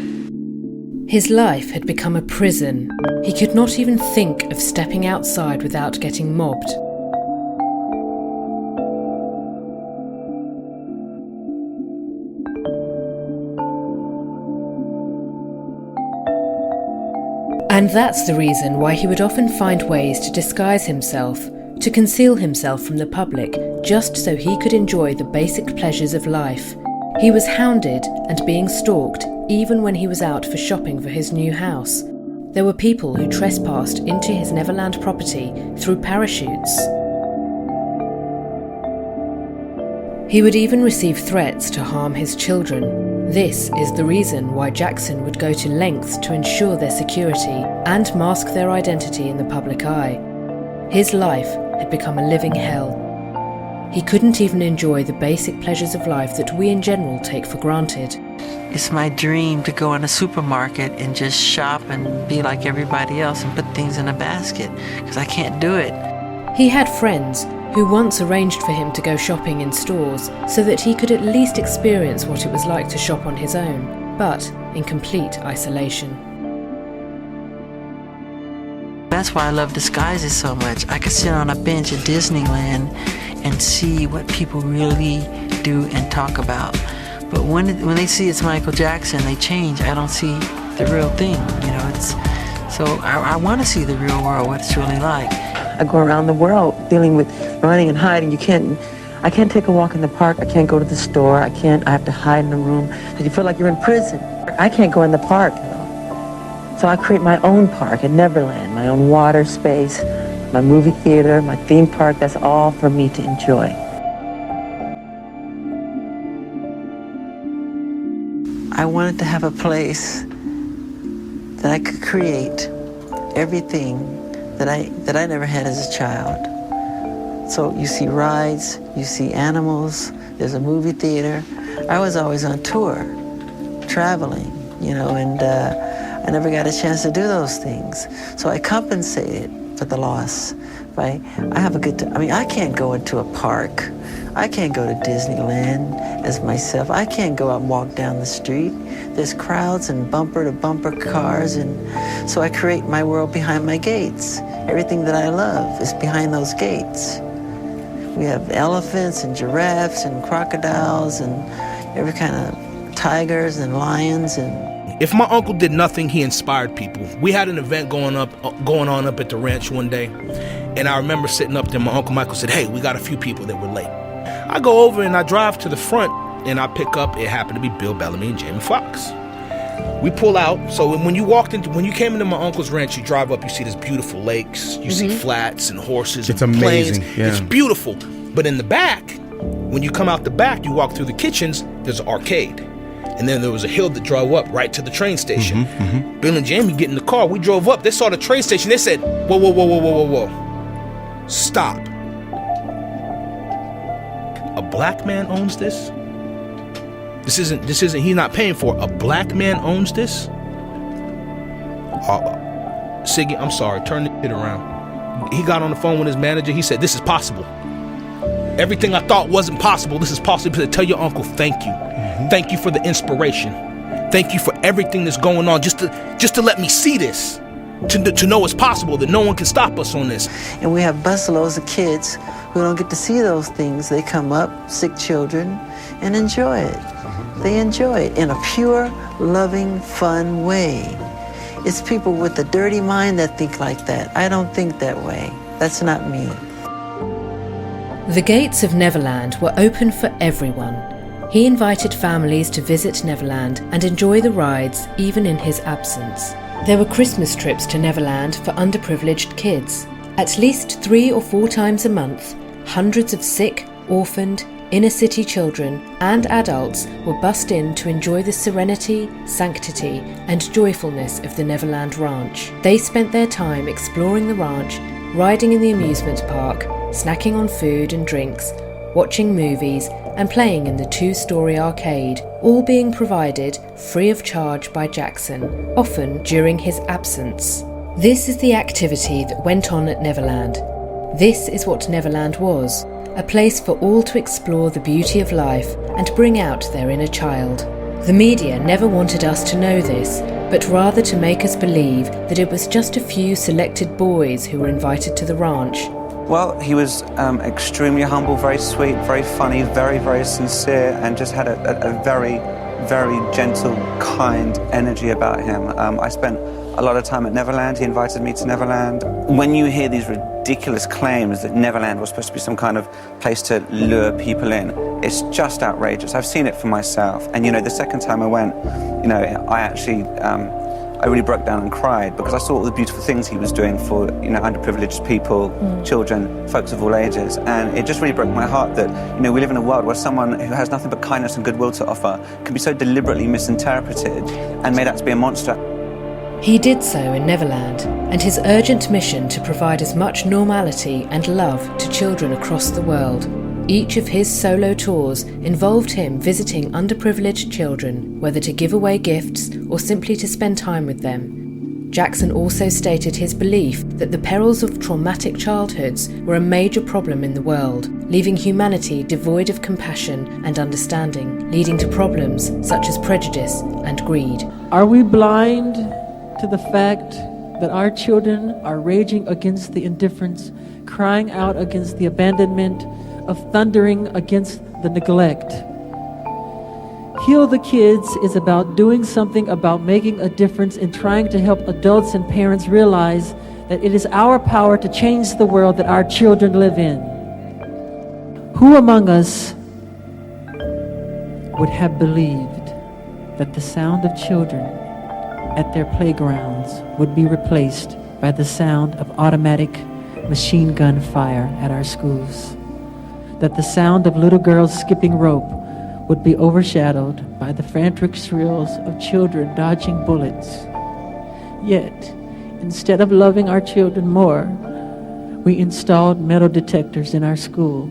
His life had become a prison. He could not even think of stepping outside without getting mobbed. And that's the reason why he would often find ways to disguise himself, to conceal himself from the public, just so he could enjoy the basic pleasures of life. He was hounded and being stalked even when he was out for shopping for his new house. There were people who trespassed into his Neverland property through parachutes. He would even receive threats to harm his children. This is the reason why Jackson would go to lengths to ensure their security and mask their identity in the public eye. His life had become a living hell. He couldn't even enjoy the basic pleasures of life that we in general take for granted. It's my dream to go in a supermarket and just shop and be like everybody else and put things in a basket, because I can't do it. He had friends who once arranged for him to go shopping in stores so that he could at least experience what it was like to shop on his own, but in complete isolation. That's why I love disguises so much. I could sit on a bench at Disneyland and see what people really do and talk about. But when they see it's Michael Jackson, they change. I don't see the real thing, you know. So I want to see the real world, what it's really like. I go around the world dealing with running and hiding. I can't take a walk in the park. I can't go to the store. I have to hide in a room. Because you feel like you're in prison. I can't go in the park, you know. So I create my own park at Neverland, my own water space, my movie theater, my theme park. That's all for me to enjoy. I wanted to have a place that I could create everything that I never had as a child. So you see rides, you see animals, there's a movie theater. I was always on tour, traveling, you know, and I never got a chance to do those things. So I compensated for the loss. I have a good time. I mean, I can't go into a park. I can't go to Disneyland as myself. I can't go out and walk down the street. There's crowds and bumper-to-bumper cars, and so I create my world behind my gates. Everything that I love is behind those gates. We have elephants and giraffes and crocodiles and every kind of tigers and lions and... If my uncle did nothing, he inspired people. We had an event going on up at the ranch one day, and I remember sitting up there. My Uncle Michael said, "Hey, we got a few people that were late." I go over and I drive to the front, and I pick up. It happened to be Bill Bellamy and Jamie Foxx. We pull out. So when you came into my uncle's ranch, you drive up, you see these beautiful lakes, you see flats and horses. It's and amazing. plains. Yeah. It's beautiful. But in the back, when you come out the back, you walk through the kitchens. There's an arcade. And then there was a hill that drove up right to the train station. Bill and Jamie get in the car. We drove up. They saw the train station. They said, whoa, whoa, whoa, whoa, whoa, whoa, whoa. Stop. A black man owns this? This isn't, he's not paying for it. A black man owns this? Siggy, I'm sorry, turn the shit around. He got on the phone with his manager. He said, this is possible. Everything I thought wasn't possible, this is possible. He said, tell your uncle thank you. Thank you for the inspiration. Thank you for everything that's going on, just to let me see this. To know it's possible, that no one can stop us on this. And we have busloads of kids who don't get to see those things. They come up, sick children, and enjoy it. They enjoy it in a pure, loving, fun way. It's people with a dirty mind that think like that. I don't think that way. That's not me. The gates of Neverland were open for everyone. He invited families to visit Neverland and enjoy the rides even in his absence. There were Christmas trips to Neverland for underprivileged kids. At least 3 or 4 times a month, hundreds of sick, orphaned, inner-city children and adults were bussed in to enjoy the serenity, sanctity and joyfulness of the Neverland Ranch. They spent their time exploring the ranch, riding in the amusement park, snacking on food and drinks, watching movies and playing in the 2-story arcade, all being provided free of charge by Jackson, often during his absence. This is the activity that went on at Neverland. This is what Neverland was, a place for all to explore the beauty of life and bring out their inner child. The media never wanted us to know this, but rather to make us believe that it was just a few selected boys who were invited to the ranch. Well, he was extremely humble, very sweet, very funny, very, very sincere, and just had a very, very gentle, kind energy about him. I spent a lot of time at Neverland. He invited me to Neverland. When you hear these ridiculous claims that Neverland was supposed to be some kind of place to lure people in, it's just outrageous. I've seen it for myself. And, you know, the second time I went, you know, I really broke down and cried because I saw all the beautiful things he was doing for, you know, underprivileged people, children, folks of all ages. And it just really broke my heart that, you know, we live in a world where someone who has nothing but kindness and goodwill to offer can be so deliberately misinterpreted and made out to be a monster. He did so in Neverland, and his urgent mission to provide as much normality and love to children across the world. Each of his solo tours involved him visiting underprivileged children, whether to give away gifts or simply to spend time with them. Jackson also stated his belief that the perils of traumatic childhoods were a major problem in the world, leaving humanity devoid of compassion and understanding, leading to problems such as prejudice and greed. Are we blind to the fact that our children are raging against the indifference, crying out against the abandonment, of thundering against the neglect? Heal the Kids is about doing something about making a difference in trying to help adults and parents realize that it is our power to change the world that our children live in. Who among us would have believed that the sound of children at their playgrounds would be replaced by the sound of automatic machine gun fire at our schools? That the sound of little girls skipping rope would be overshadowed by the frantic shrills of children dodging bullets. Yet, instead of loving our children more, we installed metal detectors in our school.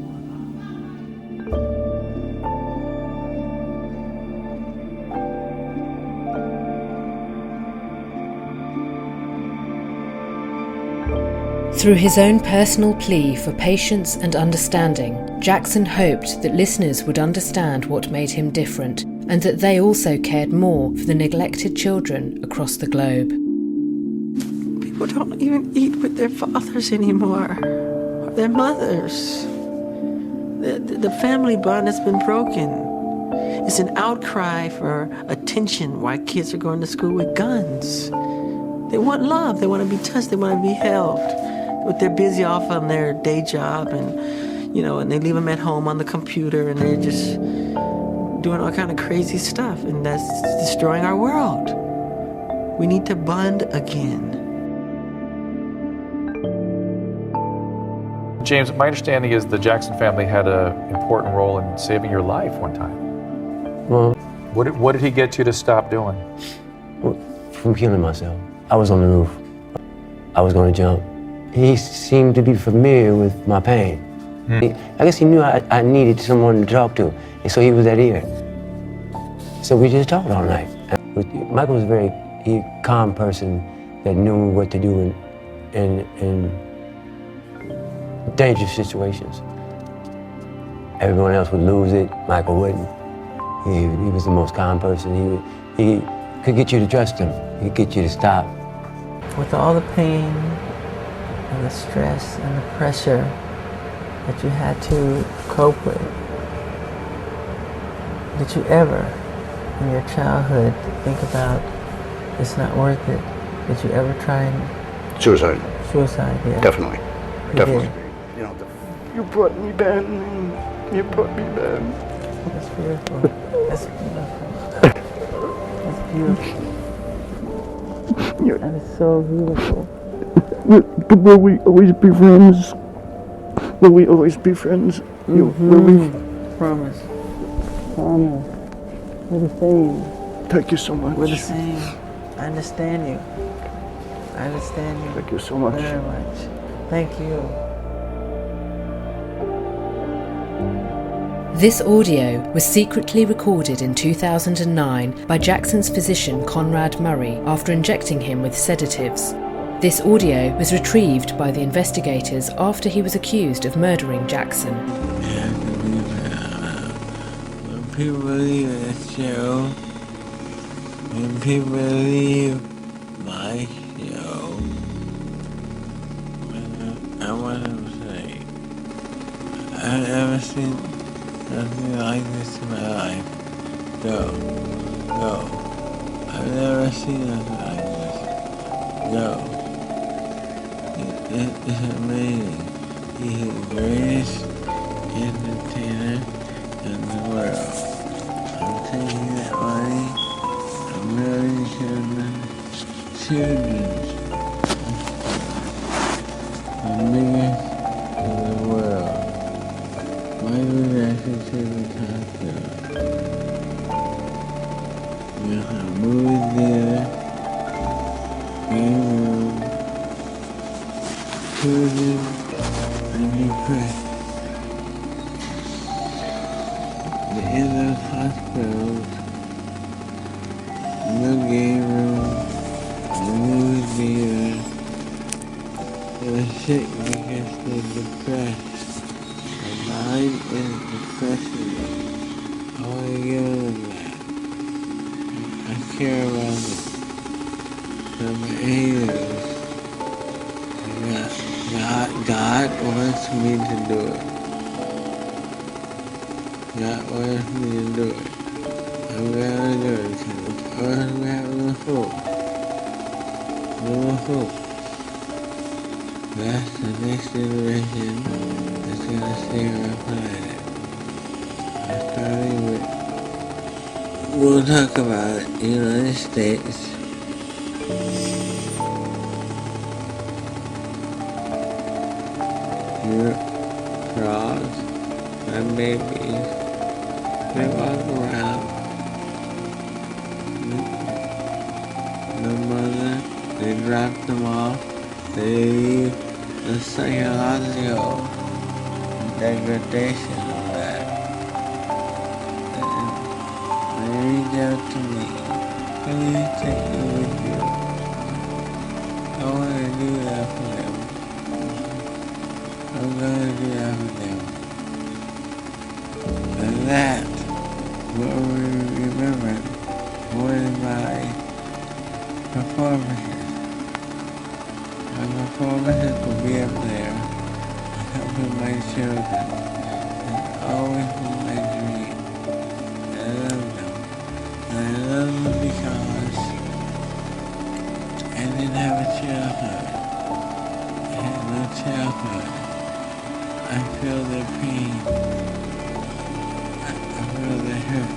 Through his own personal plea for patience and understanding, Jackson hoped that listeners would understand what made him different and that they also cared more for the neglected children across the globe. People don't even eat with their fathers anymore, or their mothers. The family bond has been broken. It's an outcry for attention why kids are going to school with guns. They want love, they want to be touched, they want to be held. But they're busy off on their day job and, you know, and they leave them at home on the computer and they're just doing all kind of crazy stuff, and that's destroying our world. We need to bond again. James, my understanding is the Jackson family had an important role in saving your life one time. Well, What did he get you to stop doing? From killing myself. I was on the roof. I was going to jump. He seemed to be familiar with my pain. I guess he knew I needed someone to talk to, and so he was at ear. So we just talked all night. Michael was a very calm person that knew what to do in dangerous situations. Everyone else would lose it, Michael wouldn't. He was the most calm person. He could get you to trust him. He could get you to stop. With all the pain and the stress and the pressure that you had to cope with, did you ever, in your childhood, think about it's not worth it? Did you ever try and... Suicide. Suicide, yeah. Definitely. You Definitely. did. You know, you brought me back. You brought me back. That's beautiful. That's beautiful. That's beautiful. That is so beautiful. Will we always be friends? Will we always be friends? Will we? Promise. Promise. We're the same. Thank you so much. We're the same. I understand you. I understand you. Thank you so much. Very much. Thank you. This audio was secretly recorded in 2009 by Jackson's physician Conrad Murray after injecting him with sedatives. This audio was retrieved by the investigators after he was accused of murdering Jackson. When people leave this show, when people leave my show, I want to say, I've never seen nothing like this in my life. No. I've never seen nothing like this. No. It's amazing. He's the greatest entertainer in the world. I'm taking that money. I'm really children's. The biggest in the world. Michael Jackson Children's Hospital. We have a movie theater, game room, children, and depression. In those hospitals, no game room, no movie theater, they're sick because they're depressed. Mine is depression. I want to give them that. I care about them. They're my angels. God wants me to do it. God wants me to do it. I'm gonna do it because I want to have no hope. No hope. That's the next generation that's gonna save our planet. Starting with, we'll talk about it, United States. Europe, frogs, and babies. They walk around. The mother, they drop them off. They leave the psychological degradation of that. And they reach out to me. Can you take me with you? I want to do that for them. I'm going to do that for them. And that will be remembered more than my performances. My performances will be up there, helping my children. It's always been my dream. I love them. And I love them because I didn't have a childhood. I had no childhood. I feel their pain. I feel their hurt.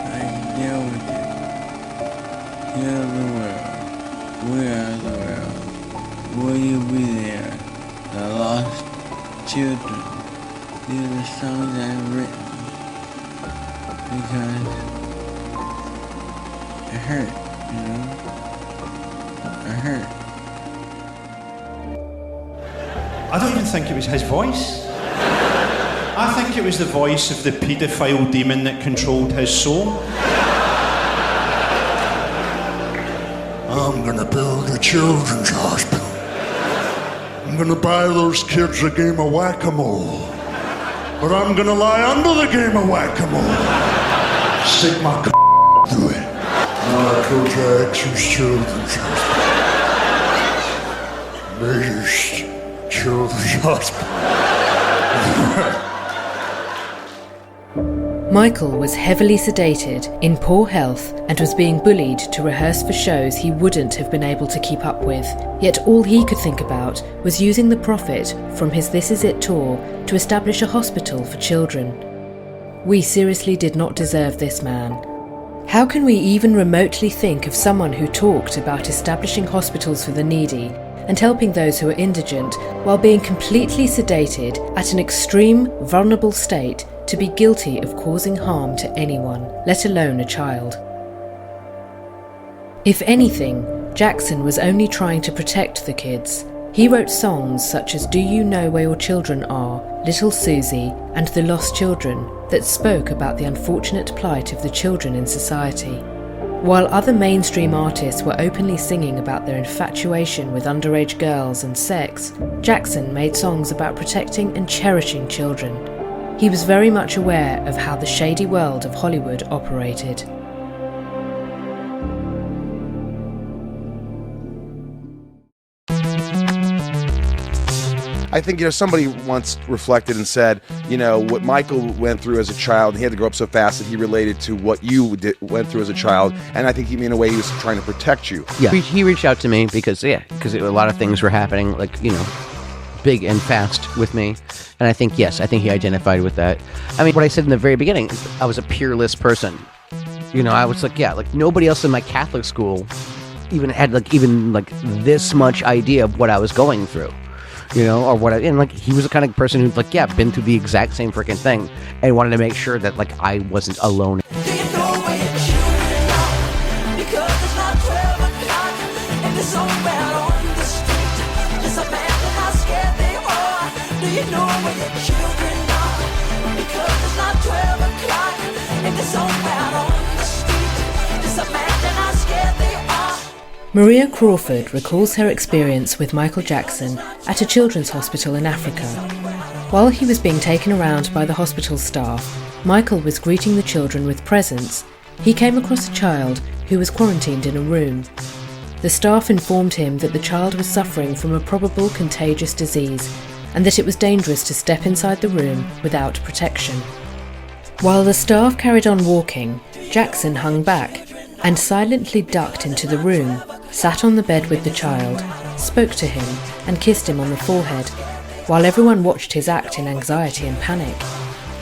I can deal with it. Heal the world. We are the world. Will you be there? The lost children. These are the songs I've written. because it hurt, you know? It hurt. I don't even think it was his voice. I think it was the voice of the paedophile demon that controlled his soul. I'm gonna build a children's hospital. I'm gonna buy those kids a game of whack-a-mole. But I'm gonna lie under the game of whack-a-mole. Stick my through it. Michael Jackson's children's hospital. Biggest children's hospital. Michael was heavily sedated, in poor health, and was being bullied to rehearse for shows he wouldn't have been able to keep up with. Yet all he could think about was using the profit from his This Is It tour to establish a hospital for children. We seriously did not deserve this man. How can we even remotely think of someone who talked about establishing hospitals for the needy and helping those who are indigent while being completely sedated at an extreme, vulnerable state to be guilty of causing harm to anyone, let alone a child? If anything, Jackson was only trying to protect the kids. He wrote songs such as Do You Know Where Your Children Are, Little Susie, and The Lost Children that spoke about the unfortunate plight of the children in society. While other mainstream artists were openly singing about their infatuation with underage girls and sex, Jackson made songs about protecting and cherishing children. He was very much aware of how the shady world of Hollywood operated. I think, somebody once reflected and said, what Michael went through as a child, he had to grow up so fast that he related to what you went through as a child. And I think in a way, he was trying to protect you. Yeah, he reached out to me because a lot of things were happening, big and fast with me. And I think he identified with that. I mean, what I said in the very beginning, I was a peerless person. I was nobody else in my Catholic school even had this much idea of what I was going through. Or what he was the kind of person who'd been through the exact same freaking thing and wanted to make sure that I wasn't alone. Maria Crawford recalls her experience with Michael Jackson at a children's hospital in Africa. While he was being taken around by the hospital staff, Michael was greeting the children with presents. He came across a child who was quarantined in a room. The staff informed him that the child was suffering from a probable contagious disease and that it was dangerous to step inside the room without protection. While the staff carried on walking, Jackson hung back and silently ducked into the room, sat on the bed with the child, spoke to him and kissed him on the forehead, while everyone watched his act in anxiety and panic.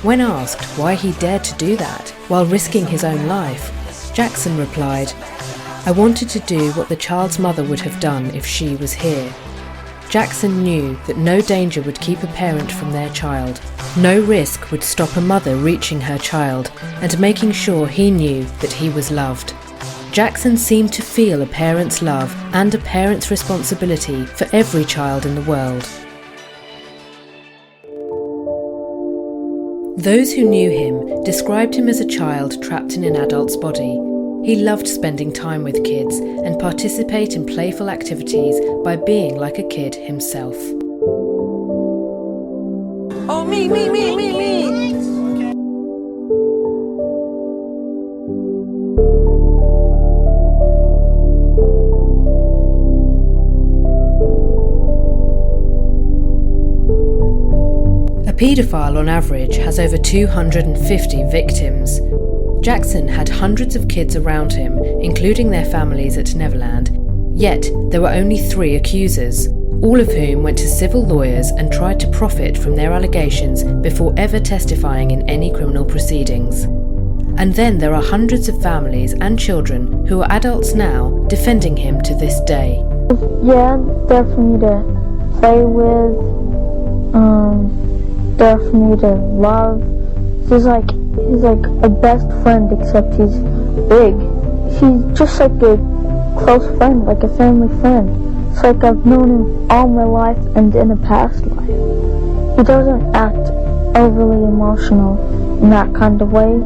When asked why he dared to do that while risking his own life, Jackson replied, "I wanted to do what the child's mother would have done if she was here." Jackson knew that no danger would keep a parent from their child. No risk would stop a mother reaching her child and making sure he knew that he was loved. Jackson seemed to feel a parent's love and a parent's responsibility for every child in the world. Those who knew him described him as a child trapped in an adult's body. He loved spending time with kids and participate in playful activities by being like a kid himself. Oh, me. A paedophile on average has over 250 victims. Jackson had hundreds of kids around him, including their families at Neverland, yet there were only 3 accusers, all of whom went to civil lawyers and tried to profit from their allegations before ever testifying in any criminal proceedings. And then there are hundreds of families and children who are adults now defending him to this day. Yeah, they're for me to play with, they're for me to love. Just like He's like a best friend, except he's big. He's just like a close friend, like a family friend. It's like I've known him all my life and in a past life. He doesn't act overly emotional in that kind of way.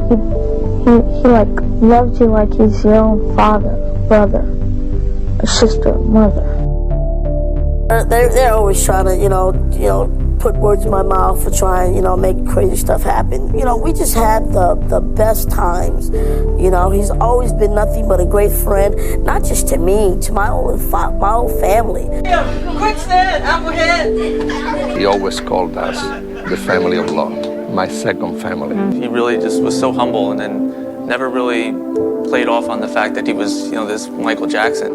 He like loves you like he's your own father, brother, or sister, mother. They're always trying to, put words in my mouth for trying, make crazy stuff happen. We just had the best times. He's always been nothing but a great friend, not just to me, to my whole family. Quick stand, up ahead. He always called us the family of love, my second family. He really just was so humble and then never really played off on the fact that he was, this Michael Jackson.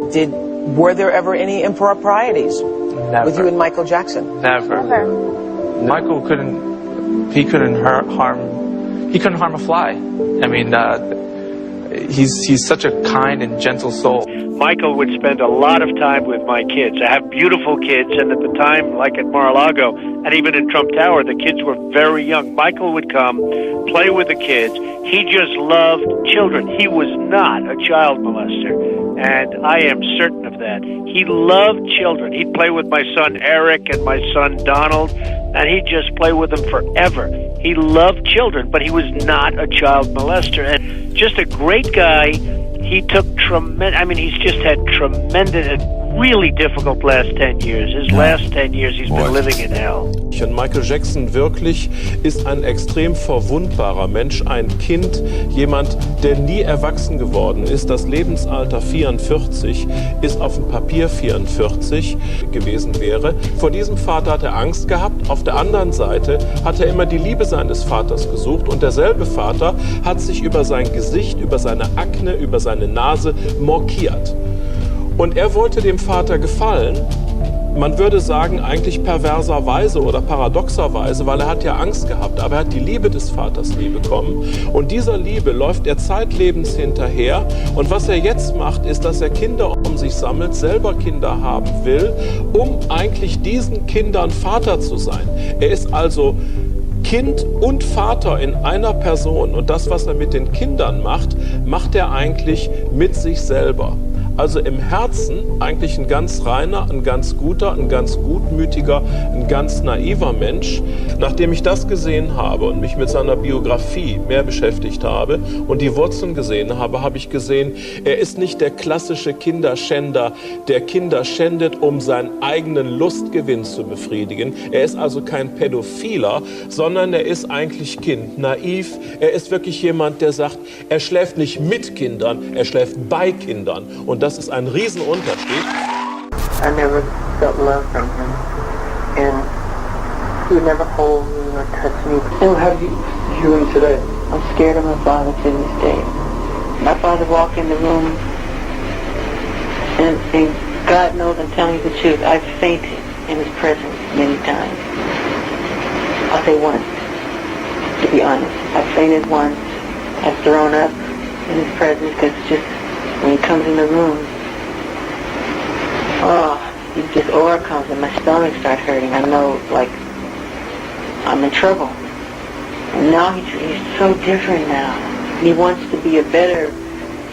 Were there ever any improprieties with you and Michael Jackson? Never. Michael couldn't harm a fly. I mean, he's such a kind and gentle soul. Michael would spend a lot of time with my kids. I have beautiful kids, and at the time, like at Mar-a-Lago, and even in Trump Tower, the kids were very young. Michael would come, play with the kids. He just loved children. He was not a child molester, and I am certain of that. He loved children. He'd play with my son Eric and my son Donald, and he'd just play with them forever. He loved children, but he was not a child molester, and just a great guy. He took he's just had tremendous, really difficult last 10 years. His last 10 years, he's been living in hell. Und Michael Jackson wirklich ist ein extrem verwundbarer Mensch, ein Kind, jemand, der nie erwachsen geworden ist. Das Lebensalter 44 ist auf dem Papier 44 gewesen wäre. Vor diesem Vater hat er Angst gehabt. Auf der anderen Seite hat er immer die Liebe seines Vaters gesucht. Und derselbe Vater hat sich über sein Gesicht, über seine Akne, über seine Nase mokiert. Und er wollte dem Vater gefallen, man würde sagen eigentlich perverserweise oder paradoxerweise, weil er hat ja Angst gehabt, aber er hat die Liebe des Vaters nie bekommen. Und dieser Liebe läuft er zeitlebens hinterher. Und was er jetzt macht, ist, dass er Kinder um sich sammelt, selber Kinder haben will, um eigentlich diesen Kindern Vater zu sein. Er ist also Kind und Vater in einer Person. Und das, was er mit den Kindern macht, macht er eigentlich mit sich selber. Also im Herzen eigentlich ein ganz reiner, ein ganz guter, ein ganz gutmütiger, ein ganz naiver Mensch. Nachdem ich das gesehen habe und mich mit seiner Biografie mehr beschäftigt habe und die Wurzeln gesehen habe, habe ich gesehen, er ist nicht der klassische Kinderschänder, der Kinder schändet, um seinen eigenen Lustgewinn zu befriedigen. Er ist also kein Pädophiler, sondern er ist eigentlich Kind, naiv. Er ist wirklich jemand, der sagt, er schläft nicht mit Kindern, er schläft bei Kindern. Und das ist ein Riesenunterschied. I never felt love from him, and he would never hold me or touch me. And how do you view him today? I'm scared of my father to this day. My father walked in the room, and God knows I'm telling you the truth, I've fainted in his presence many times. I'll say once, to be honest. I've fainted once. I've thrown up in his presence because it's just, when he comes in the room, he just aura comes and my stomach starts hurting. I know, like, I'm in trouble. And now he's so different now. He wants to be a better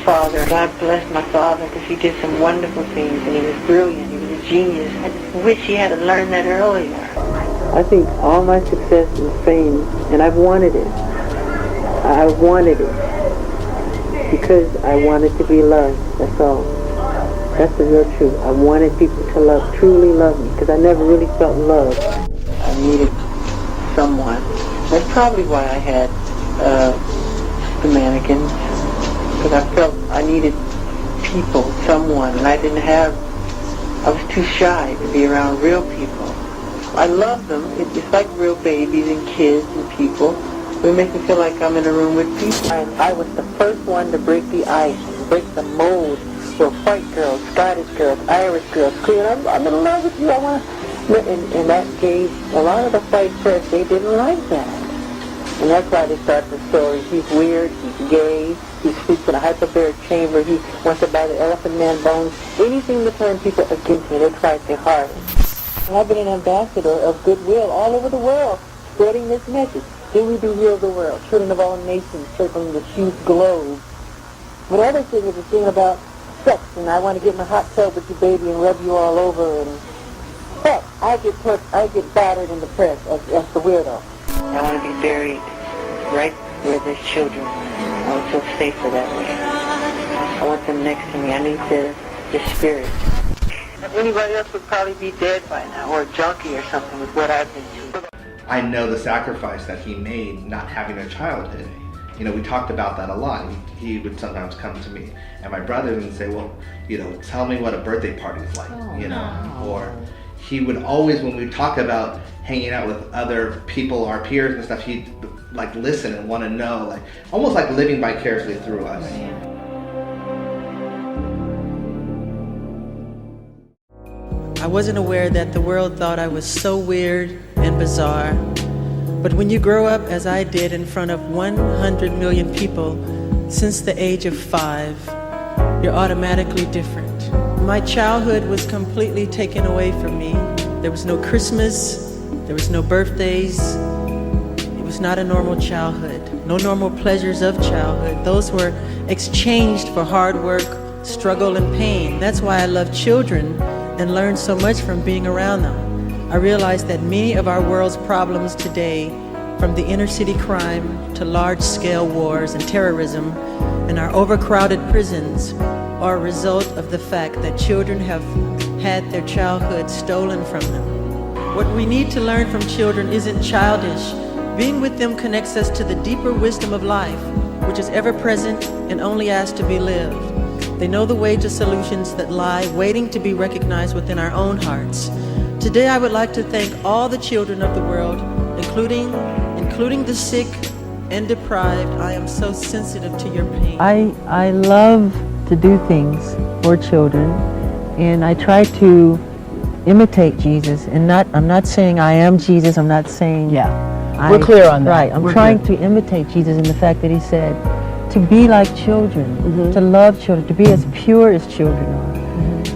father. God bless my father because he did some wonderful things and he was brilliant. He was a genius. I just wish he had learned that earlier. I think all my success and fame, and I've wanted it. I wanted it. Because I wanted to be loved, that's all. That's the real truth. I wanted people to truly love me, because I never really felt love. I needed someone. That's probably why I had the mannequins, because I felt I needed people, someone, and I was too shy to be around real people. I love them. It's like real babies and kids and people. It makes me feel like I'm in a room with people. I was the first one to break the ice, break the mold for white girls, Scottish girls, Irish girls. I'm in love with you. I want to. And that gave a lot of the white press. They didn't like that, and that's why they started the story. He's weird. He's gay. He sleeps in a hyperbaric chamber. He wants to buy the Elephant Man bones. Anything to turn people against me. They tried their hardest. I've been an ambassador of goodwill all over the world, spreading this message. Then we do Heal the World, Children of All Nations, Circling the Youth Globe. But other thing is a thing about sex, and I want to get in a hot tub with you, baby, and rub you all over, and heck, I get battered in the press as the weirdo. I want to be buried right where there's children. I would feel safer that way. I want them next to me. I need their spirit. Anybody else would probably be dead by now, or a junkie or something with what I've been through. I know the sacrifice that he made not having a childhood. You know, we talked about that a lot. He would sometimes come to me and my brothers and say, well, you know, tell me what a birthday party is like, you know, or he would always, when we talk about hanging out with other people, our peers and stuff, he'd like listen and want to know, like almost like living vicariously through us. I wasn't aware that the world thought I was so weird and bizarre. But when you grow up, as I did, in front of 100 million people since the age of 5, you're automatically different. My childhood was completely taken away from me. There was no Christmas, there was no birthdays. It was not a normal childhood, no normal pleasures of childhood. Those were exchanged for hard work, struggle, and pain. That's why I love children and learn so much from being around them. I realized that many of our world's problems today, from the inner city crime to large-scale wars and terrorism and our overcrowded prisons, are a result of the fact that children have had their childhood stolen from them. What we need to learn from children isn't childish. Being with them connects us to the deeper wisdom of life, which is ever present and only asked to be lived. They know the way to solutions that lie waiting to be recognized within our own hearts. Today I would like to thank all the children of the world, including the sick and deprived. I am so sensitive to your pain. I love to do things for children, and I try to imitate Jesus. And I'm not saying I am Jesus. I'm not saying we're clear on that. Right. I'm trying to imitate Jesus in the fact that he said to be like children, to love children, to be as pure as children are,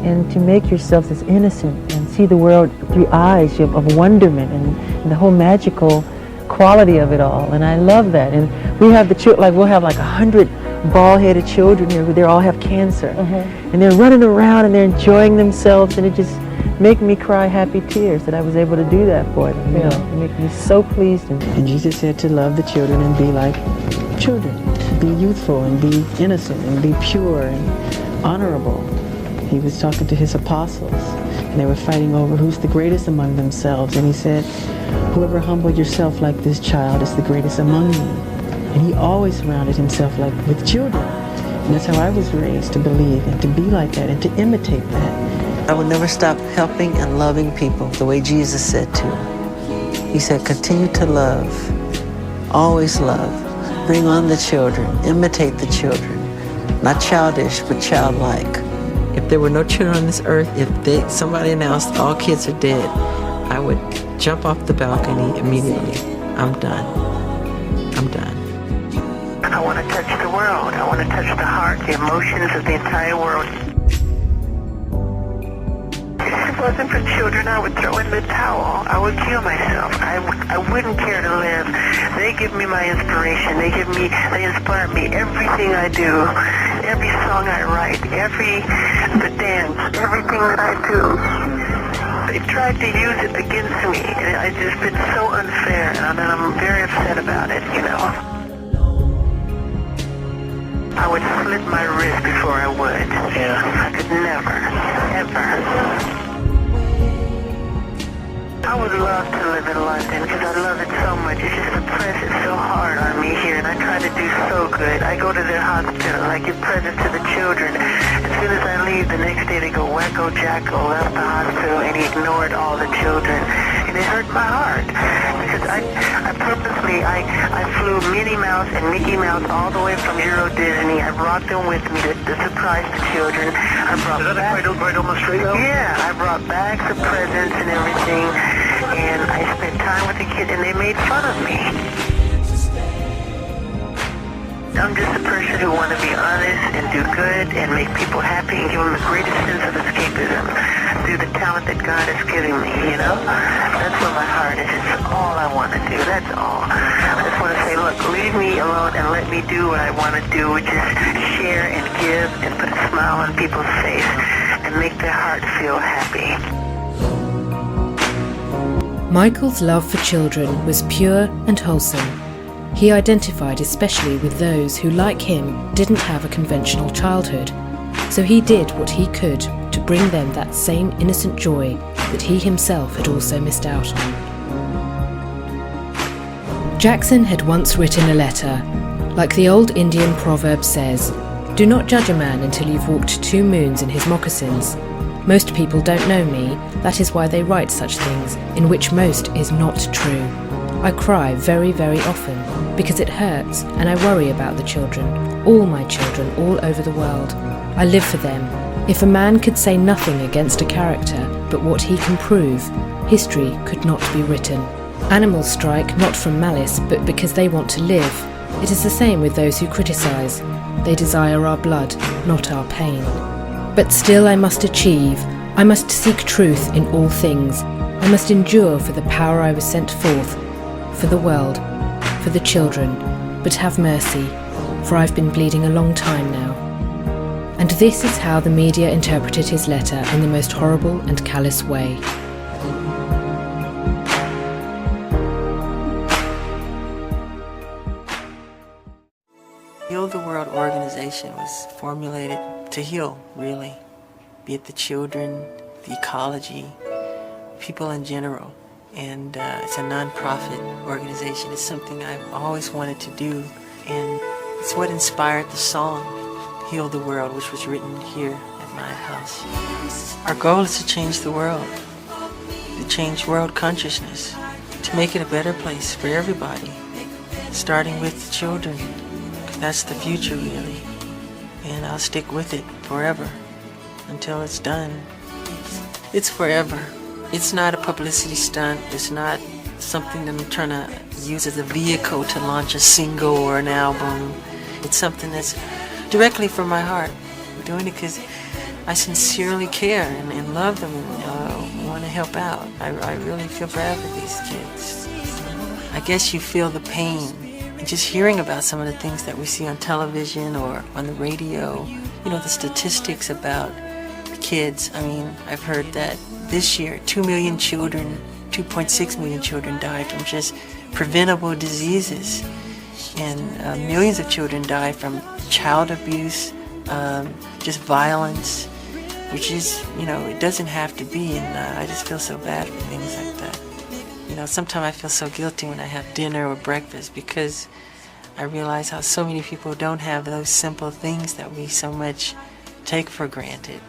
and to make yourselves as innocent and see the world through eyes of wonderment and the whole magical quality of it all. And I love that. And we have we'll have like 100 bald-headed children here who they all have cancer, and they're running around and they're enjoying themselves, and it just make me cry happy tears that I was able to do that for them. You know, it makes me so pleased. And Jesus said to love the children and be like children, be youthful and be innocent and be pure and honorable. He was talking to his apostles, and they were fighting over who's the greatest among themselves. And he said, whoever humbled yourself like this child is the greatest among you. And he always surrounded himself with children. And that's how I was raised, to believe and to be like that and to imitate that. I would never stop helping and loving people the way Jesus said to. He said, continue to love, always love, bring on the children, imitate the children, not childish, but childlike. If there were no children on this earth, if somebody announced all kids are dead, I would jump off the balcony immediately. I'm done. I'm done. I want to touch the world. I want to touch the heart, the emotions of the entire world. If it wasn't for children, I would throw in the towel. I would kill myself. I wouldn't care to live. They give me my inspiration. They inspire me. Everything I do, every song I write, the dance, everything that I do. They tried to use it against me, and it's just been so unfair, and I'm very upset about it, you know. I would slit my wrist before I would. Yeah. I could never, ever. I would love to live in London because I love it so much. It's just the press is so hard on me here, and I try to do so good. I go to their hospital, I give presents to the children. As soon as I leave, the next day they go, Wacko Jacko left the hospital and he ignored all the children. And it hurt my heart because I purposely flew Minnie Mouse and Mickey Mouse all the way from Euro Disney. I brought them with me to surprise the children. I brought Is that right on the street? Yeah, I brought bags of presents and everything, and I spent time with the kids, and they made fun of me. I'm just a person who wants to be honest and do good and make people happy and give them the greatest sense of escapism. do the talent that God has given me, you know? That's where my heart is. It's all I want to do. That's all. I just want to say, look, leave me alone and let me do what I want to do, which is share and give and put a smile on people's face and make their heart feel happy. Michael's love for children was pure and wholesome. He identified especially with those who, like him, didn't have a conventional childhood. So he did what he could to bring them that same innocent joy that he himself had also missed out on. Jackson had once written a letter. Like the old Indian proverb says, "Do not judge a man until you've walked 2 moons in his moccasins." Most people don't know me, that is why they write such things, in which most is not true. I cry very, very often, because it hurts and I worry about the children, all my children all over the world. I live for them. If a man could say nothing against a character but what he can prove, history could not be written. Animals strike not from malice, but because they want to live. It is the same with those who criticise. They desire our blood, not our pain. But still I must achieve. I must seek truth in all things. I must endure for the power I was sent forth, for the world, for the children. But have mercy, for I've been bleeding a long time now. And this is how the media interpreted his letter in the most horrible and callous way. Heal the World organization was formulated to heal, really, be it the children, the ecology, people in general. And it's a non-profit organization. It's something I've always wanted to do, and it's what inspired the song Heal the World, which was written here at my house. Our goal is to change the world, to change world consciousness, to make it a better place for everybody, starting with the children. That's the future, really. And I'll stick with it forever until it's done. It's forever. It's not a publicity stunt. It's not something that I'm trying to use as a vehicle to launch a single or an album. It's something that's directly from my heart. I'm doing it because I sincerely care and love them and want to help out. I really feel bad for these kids. I guess you feel the pain. And just hearing about some of the things that we see on television or on the radio, you know, the statistics about kids. I mean, I've heard that this year 2 million children, 2.6 million children died from just preventable diseases. And millions of children die from child abuse, just violence, which is, you know, it doesn't have to be. And I just feel so bad for things like that. You know, sometimes I feel so guilty when I have dinner or breakfast because I realize how so many people don't have those simple things that we so much take for granted.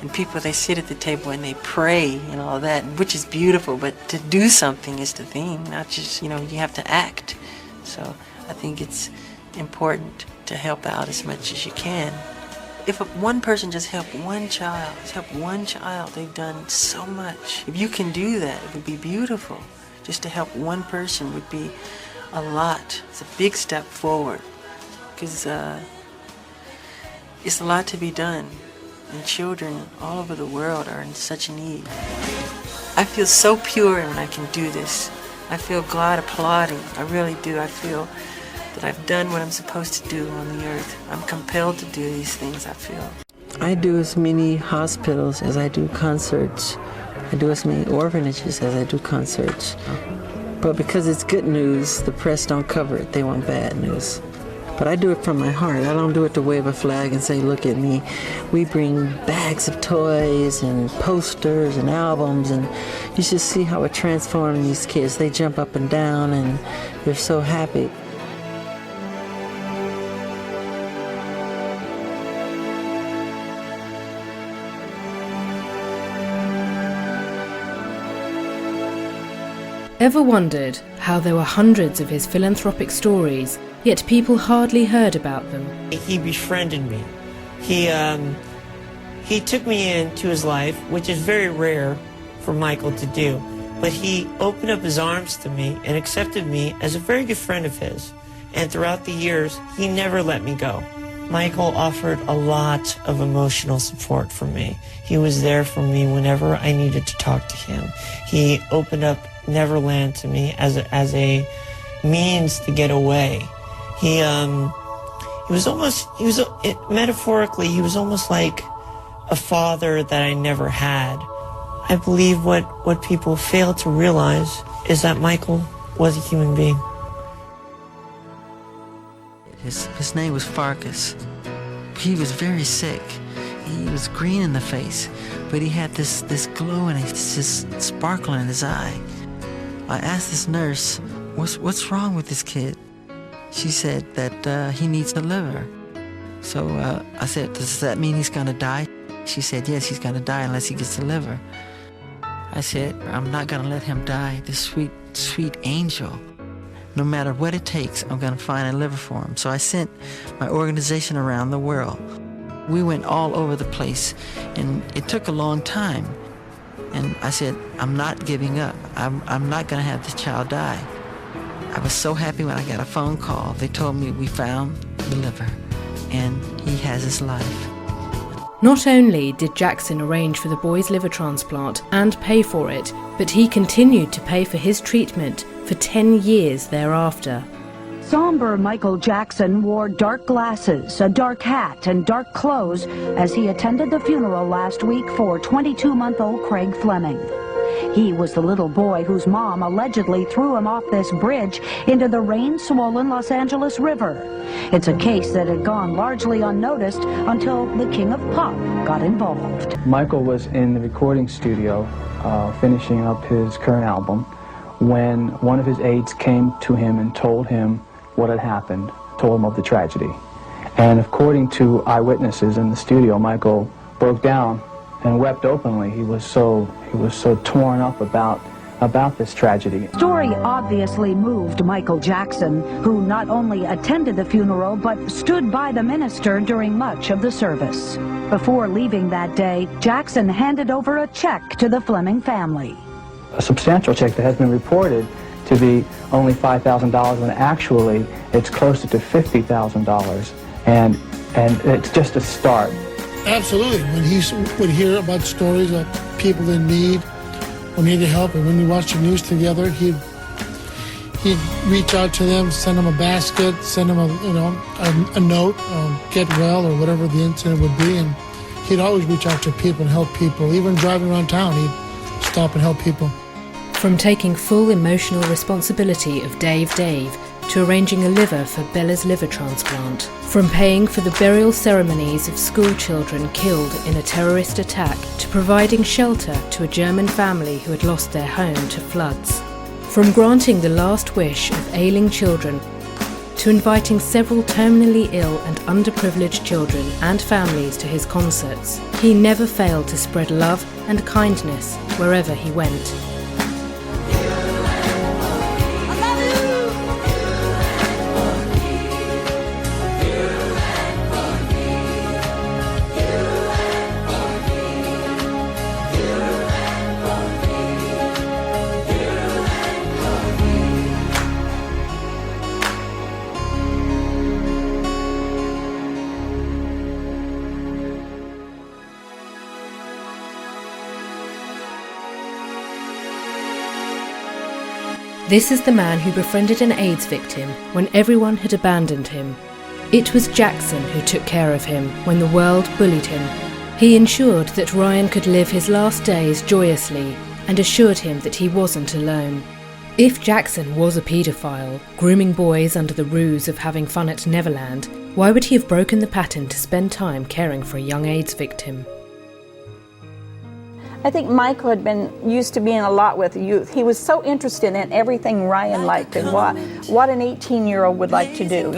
And people, they sit at the table and they pray and all that, which is beautiful, but to do something is the thing, not just, you know, you have to act. So I think it's important to help out as much as you can. If one person just helped one child, they've done so much. If you can do that, it would be beautiful. Just to help one person would be a lot. It's a big step forward because it's a lot to be done. And children all over the world are in such need. I feel so pure when I can do this. I feel God applauding. I really do. I feel that I've done what I'm supposed to do on the earth. I'm compelled to do these things, I feel. I do as many hospitals as I do concerts. I do as many orphanages as I do concerts. But because it's good news, the press don't cover it. They want bad news. But I do it from my heart. I don't do it to wave a flag and say, look at me. We bring bags of toys and posters and albums, and you should see how it transforms these kids. They jump up and down, and they're so happy. Ever wondered how there were hundreds of his philanthropic stories, yet people hardly heard about them? He befriended me. He took me into his life, which is very rare for Michael to do. But he opened up his arms to me and accepted me as a very good friend of his. And throughout the years, he never let me go. Michael offered a lot of emotional support for me. He was there for me whenever I needed to talk to him. He opened up Neverland to me as a means to get away. Metaphorically, he was almost like a father that I never had. I believe what people fail to realize is that Michael was a human being. His name was Farkas. He was very sick. He was green in the face, but he had this glow and this sparkle in his eye. I asked this nurse, what's wrong with this kid? She said that he needs a liver. So I said, does that mean he's gonna die? She said, yes, he's gonna die unless he gets a liver. I said, I'm not gonna let him die, this sweet, sweet angel. No matter what it takes, I'm gonna find a liver for him. So I sent my organization around the world. We went all over the place, and it took a long time. And I said, I'm not giving up. I'm not gonna have this child die. I was so happy when I got a phone call. They told me we found the liver, and he has his life. Not only did Jackson arrange for the boy's liver transplant and pay for it, but he continued to pay for his treatment for 10 years thereafter. Somber Michael Jackson wore dark glasses, a dark hat, and dark clothes as he attended the funeral last week for 22-month-old Craig Fleming. He was the little boy whose mom allegedly threw him off this bridge into the rain-swollen Los Angeles River. It's a case that had gone largely unnoticed until the King of Pop got involved. Michael was in the recording studio finishing up his current album when one of his aides came to him and told him what had happened, told him of the tragedy. And according to eyewitnesses in the studio, Michael broke down and wept openly. He was so torn up about this tragedy. The story obviously moved Michael Jackson, who not only attended the funeral but stood by the minister during much of the service. Before leaving that day, Jackson handed over a check to the Fleming family. A substantial check that has been reported to be only $5,000 when actually it's closer to $50,000, and it's just a start. Absolutely. When he would hear about stories of people in need or needed help, and when we watched the news together, he'd reach out to them, send them a basket, send them a note, get well or whatever the incident would be, and he'd always reach out to people and help people. Even driving around town, he'd stop and help people. From taking full emotional responsibility of Dave to arranging a liver for Bella's liver transplant, from paying for the burial ceremonies of school children killed in a terrorist attack, to providing shelter to a German family who had lost their home to floods, from granting the last wish of ailing children, to inviting several terminally ill and underprivileged children and families to his concerts, he never failed to spread love and kindness wherever he went. This is the man who befriended an AIDS victim when everyone had abandoned him. It was Jackson who took care of him when the world bullied him. He ensured that Ryan could live his last days joyously and assured him that he wasn't alone. If Jackson was a paedophile, grooming boys under the ruse of having fun at Neverland, why would he have broken the pattern to spend time caring for a young AIDS victim? I think Michael had been used to being a lot with youth. He was so interested in everything Ryan liked and what an 18-year-old would like to do,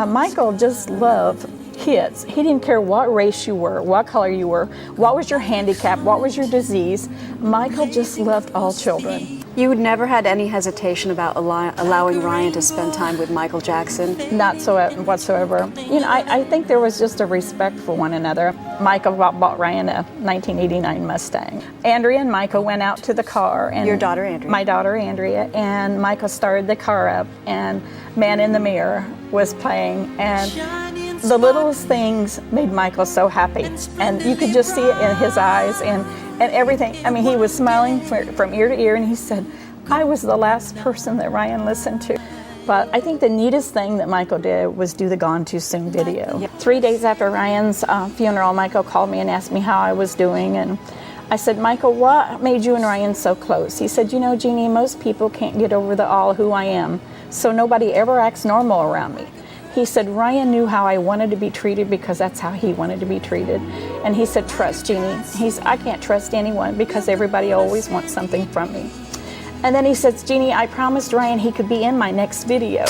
Michael just loved kids. He didn't care what race you were, what color you were, what was your handicap, what was your disease. Michael just loved all children. You would never had any hesitation about allowing Ryan to spend time with Michael Jackson? Not so whatsoever. I think there was just a respect for one another. Michael bought Ryan a 1989 Mustang. Andrea and Michael went out to the car. And your daughter, Andrea? My daughter, Andrea. And Michael started the car up, and Man in the Mirror was playing. And The littlest things made Michael so happy, and you could just see it in his eyes and everything. I mean, he was smiling from ear to ear, and he said, I was the last person that Ryan listened to. But I think the neatest thing that Michael did was do the Gone Too Soon video. 3 days after Ryan's funeral, Michael called me and asked me how I was doing, and I said, Michael, what made you and Ryan so close? He said, you know, Jeannie, most people can't get over the all who I am, so nobody ever acts normal around me. He said, Ryan knew how I wanted to be treated because that's how he wanted to be treated. And he said, trust, Jeannie. I can't trust anyone because everybody always wants something from me. And then he says, Jeannie, I promised Ryan he could be in my next video.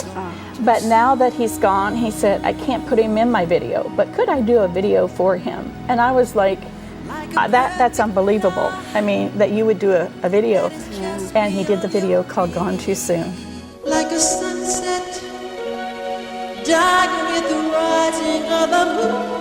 But now that he's gone, he said, I can't put him in my video, but could I do a video for him? And I was like, that's unbelievable. I mean, that you would do a video. And he did the video called Gone Too Soon. Like a sunset, dying with the rising of the moon.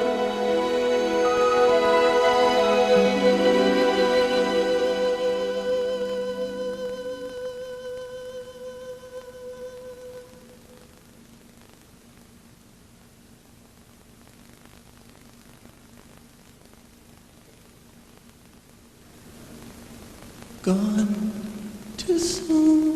Gone too soon.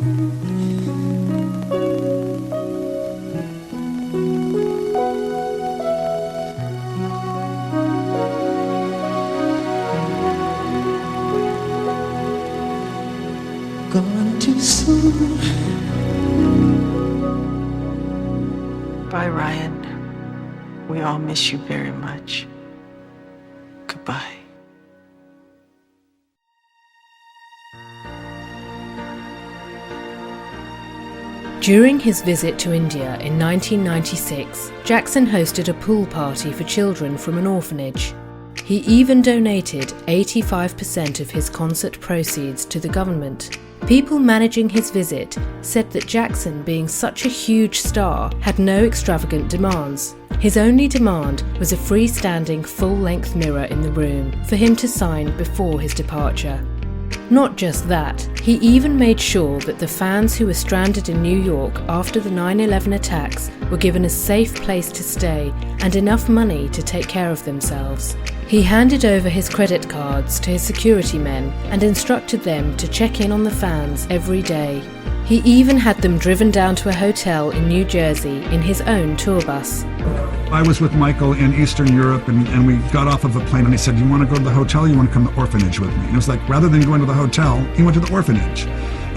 Gone too soon. Bye, Ryan. We all miss you very much. Goodbye. During his visit to India in 1996, Jackson hosted a pool party for children from an orphanage. He even donated 85% of his concert proceeds to the government. People managing his visit said that Jackson, being such a huge star, had no extravagant demands. His only demand was a freestanding full-length mirror in the room for him to sign before his departure. Not just that, he even made sure that the fans who were stranded in New York after the 9/11 attacks were given a safe place to stay and enough money to take care of themselves. He handed over his credit cards to his security men and instructed them to check in on the fans every day. He even had them driven down to a hotel in New Jersey in his own tour bus. I was with Michael in Eastern Europe, and we got off of a plane, and he said, you want to go to the hotel, or you want to come to the orphanage with me? And it was like, rather than going to the hotel, he went to the orphanage.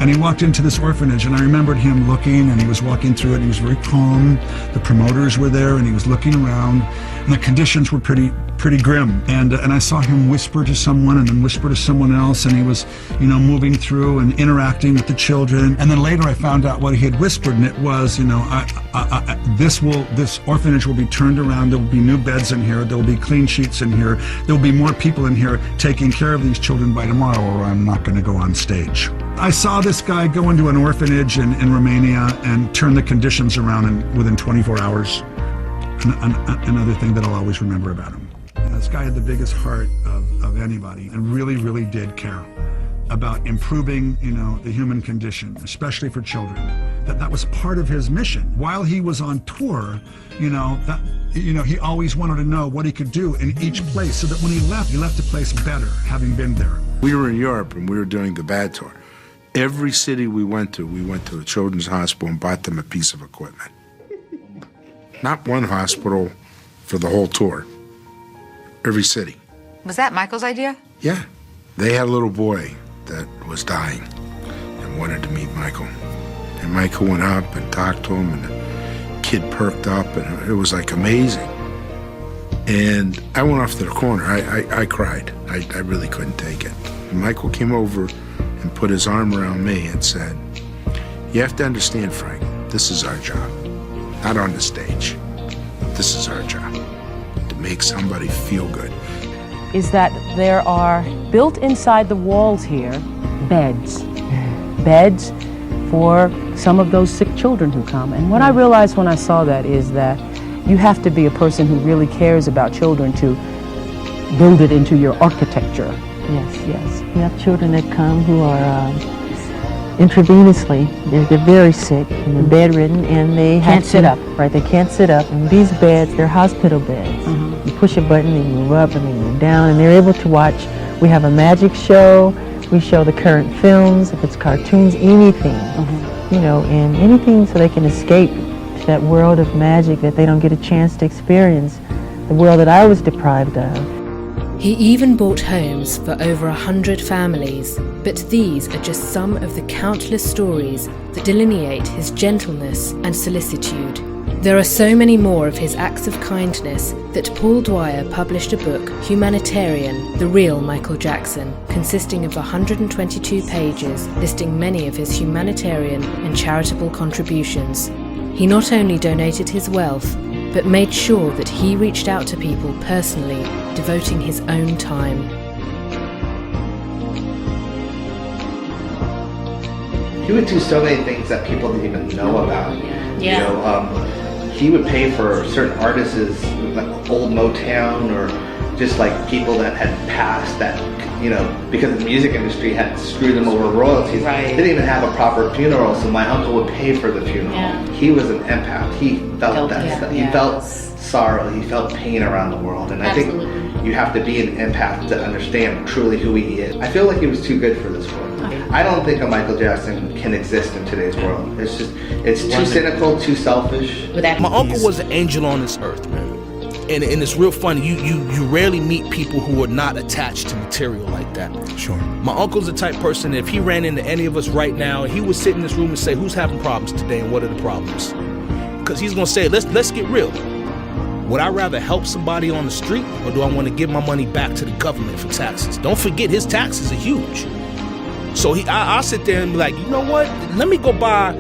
And he walked into this orphanage, and I remembered him looking, and he was walking through it, and he was very calm. The promoters were there, and he was looking around, and the conditions were pretty grim. And I saw him whisper to someone, and then whisper to someone else, and he was, moving through and interacting with the children. And then later I found out what he had whispered, and it was, this orphanage will be turned around. There will be new beds in here. There will be clean sheets in here. There will be more people in here taking care of these children by tomorrow, or I'm not going to go on stage. I saw this guy go into an orphanage in Romania and turn the conditions around within 24 hours. Another thing that I'll always remember about him. This guy had the biggest heart of anybody and really, really did care about improving, the human condition, especially for children. That was part of his mission. While he was on tour, he always wanted to know what he could do in each place so that when he left the place better, having been there. We were in Europe and we were doing the BAD tour. Every city we went to a children's hospital and bought them a piece of equipment. Not one hospital for the whole tour. Every city. Was that Michael's idea? Yeah. They had a little boy that was dying and wanted to meet Michael. And Michael went up and talked to him, and the kid perked up, and it was like amazing. And I went off to the corner. I cried. I really couldn't take it. And Michael came over and put his arm around me and said, you have to understand, Frank, this is our job. Not on the stage. This is our job. To make somebody feel good. Is that there are, built inside the walls here, beds. Beds for some of those sick children who come. And what I realized when I saw that is that you have to be a person who really cares about children to build it into your architecture. Yes, yes. We have children that come who are intravenously. They're very sick and they're bedridden and they Can't sit up. Right, they can't sit up. And these beds, they're hospital beds. You push a button, they move up and they move down, and they're able to watch. We have a magic show. We show the current films, if it's cartoons, anything, you know, and anything so they can escape to that world of magic that they don't get a chance to experience, the world that I was deprived of. He even bought homes for over 100 families, but these are just some of the countless stories that delineate his gentleness and solicitude. There are so many more of his acts of kindness that Paul Dwyer published a book, Humanitarian, The Real Michael Jackson, consisting of 122 pages listing many of his humanitarian and charitable contributions. He not only donated his wealth, but made sure that he reached out to people personally, devoting his own time. He would do so many things that people didn't even know about. Yeah. You know, he would pay for certain artists, like old Motown, or just like people that had passed that, you know, because the music industry had screwed them over royalties. Right. They didn't even have a proper funeral, so my uncle would pay for the funeral. Yeah. He was an empath. He felt that yeah, stuff. yeah. He felt sorrow. He felt pain around the world. And Absolutely. I think you have to be an empath to understand truly who he is. I feel like he was too good for this world. I don't think a Michael Jackson can exist in today's world. It's just, it's too cynical, too selfish. My uncle was an angel on this earth, man. And it's real funny. You rarely meet people who are not attached to material like that. Sure. My uncle's the type person that if he ran into any of us right now, he would sit in this room and say, "Who's having problems today and what are the problems?" Because he's gonna say, let's get real. Would I rather help somebody on the street, or do I want to give my money back to the government for taxes? Don't forget, his taxes are huge. So I'll sit there and be like, you know what? Let me go buy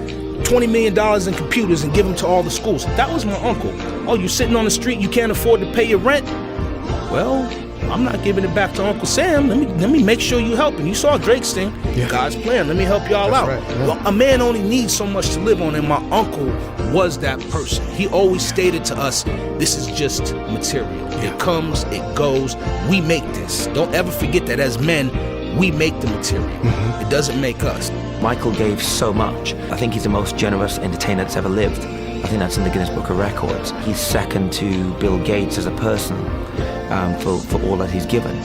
$20 million in computers and give them to all the schools. That was my uncle. Oh, you sitting on the street, you can't afford to pay your rent? Well, I'm not giving it back to Uncle Sam. Let me make sure you help. And you saw Drake's thing, God's plan. Let me help y'all out. Right, yeah. Well, a man only needs so much to live on, and my uncle was that person. He always stated to us, this is just material. It comes, it goes. We make this. Don't ever forget that as men, we make the material. It doesn't make us. Michael gave so much. I think he's the most generous entertainer that's ever lived. I think that's in the Guinness Book of Records. He's second to Bill Gates as a person for all that he's given.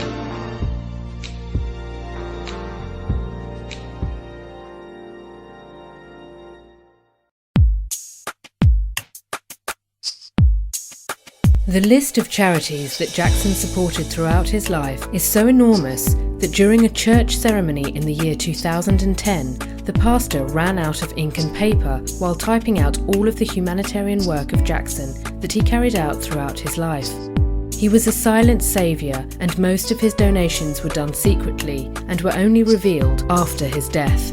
The list of charities that Jackson supported throughout his life is so enormous that during a church ceremony in the year 2010, the pastor ran out of ink and paper while typing out all of the humanitarian work of Jackson that he carried out throughout his life. He was a silent saviour, and most of his donations were done secretly and were only revealed after his death.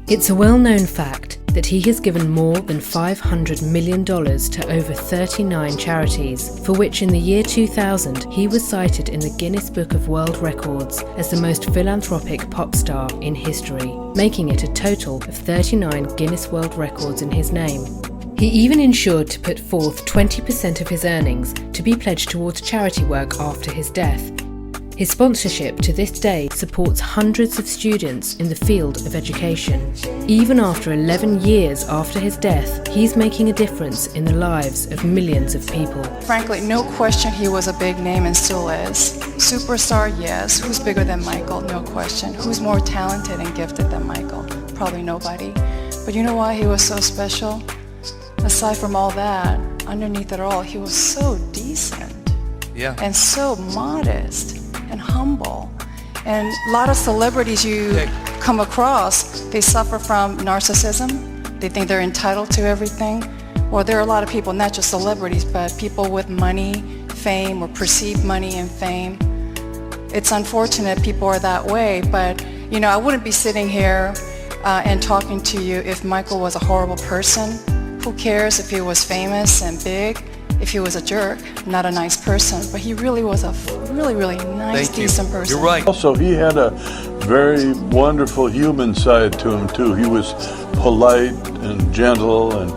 It's a well-known fact that he has given more than $500 million to over 39 charities, for which in the year 2000 he was cited in the Guinness Book of World Records as the most philanthropic pop star in history, making it a total of 39 Guinness World Records in his name. He even ensured to put forth 20% of his earnings to be pledged towards charity work after his death. His sponsorship to this day supports hundreds of students in the field of education. Even after 11 years after his death, he's making a difference in the lives of millions of people. Frankly, no question he was a big name and still is. Superstar, yes. Who's bigger than Michael? No question. Who's more talented and gifted than Michael? Probably nobody. But you know why he was so special? Aside from all that, underneath it all, he was so decent. Yeah. And so modest and humble. And a lot of celebrities you come across, they suffer from narcissism. They think they're entitled to everything. Well, there are a lot of people, not just celebrities, but people with money, fame, or perceived money and fame. It's unfortunate people are that way, but you know, I wouldn't be sitting here and talking to you if Michael was a horrible person. Who cares if he was famous and big? If he was a jerk, not a nice person, but he really was a really nice, decent person. You're right. Also, he had a very wonderful human side to him too. He was polite and gentle, and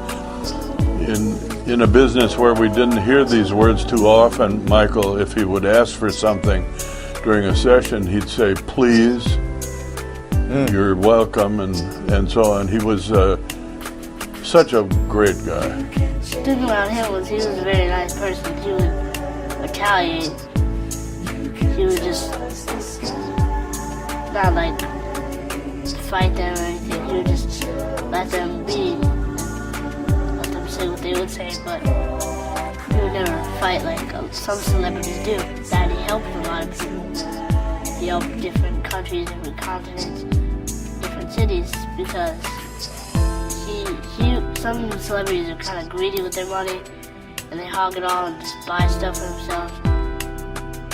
in a business where we didn't hear these words too often, Michael, if he would ask for something during a session, he'd say, please. you're welcome, and so on. He was such a great guy. The thing about him was he was a very nice person. He was Italian. He would just not like fight them or anything. He would just let them be, let them say what they would say, but he would never fight like some celebrities do. That he helped a lot of people. He helped different countries, different continents, different cities, because some celebrities are kind of greedy with their money and they hog it all and just buy stuff for themselves.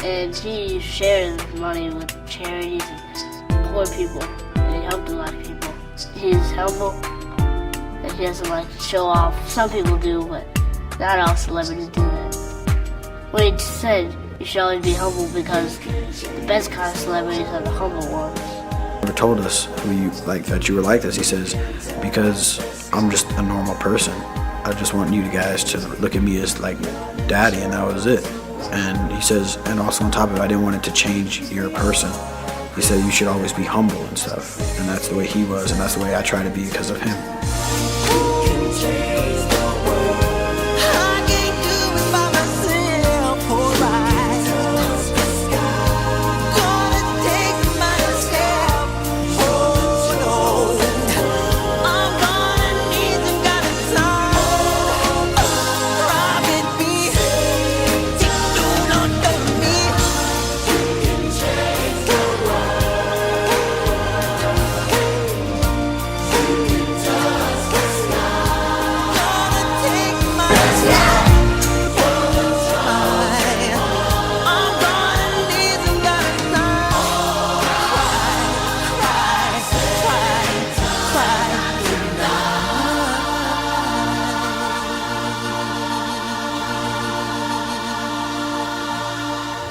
And he shares money with charities and poor people, and he helped a lot of people. He's humble and he doesn't like to show off. Some people do, but not all celebrities do that. When he said you should always be humble because the best kind of celebrities are the humble ones. Never told us that you were like this. He says, because I'm just a normal person. I just want you guys to look at me as like daddy, and that was it. And he says, and also on top of it, I didn't want it to change your person. He said you should always be humble and stuff. And that's the way he was, and that's the way I try to be because of him.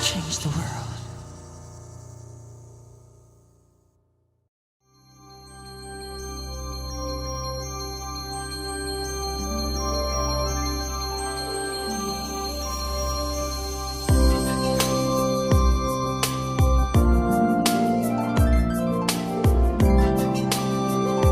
Change the world.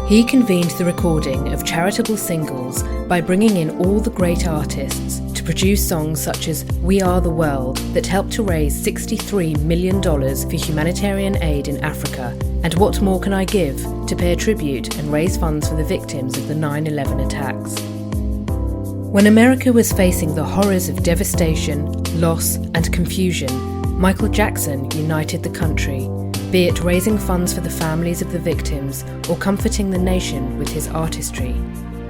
He convened the recording of charitable singles by bringing in all the great artists to produce songs such as We Are the World that helped to raise $63 million for humanitarian aid in Africa, and What More Can I Give to pay a tribute and raise funds for the victims of the 9/11 attacks. When America was facing the horrors of devastation, loss and confusion, Michael Jackson united the country, be it raising funds for the families of the victims or comforting the nation with his artistry.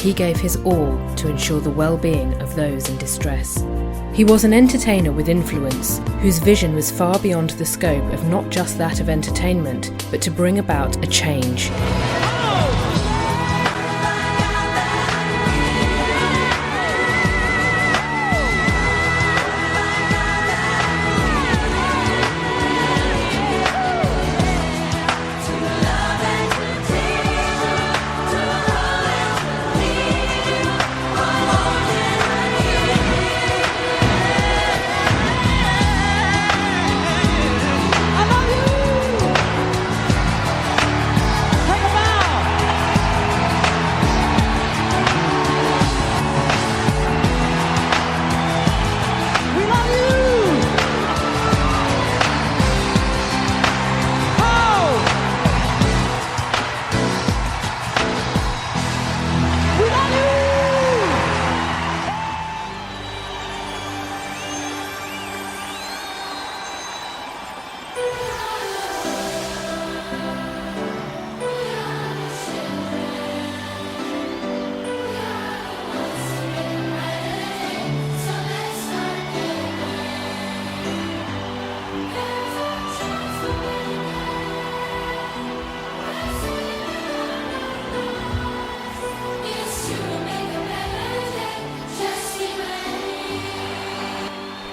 He gave his all to ensure the well-being of those in distress. He was an entertainer with influence, whose vision was far beyond the scope of not just that of entertainment, but to bring about a change.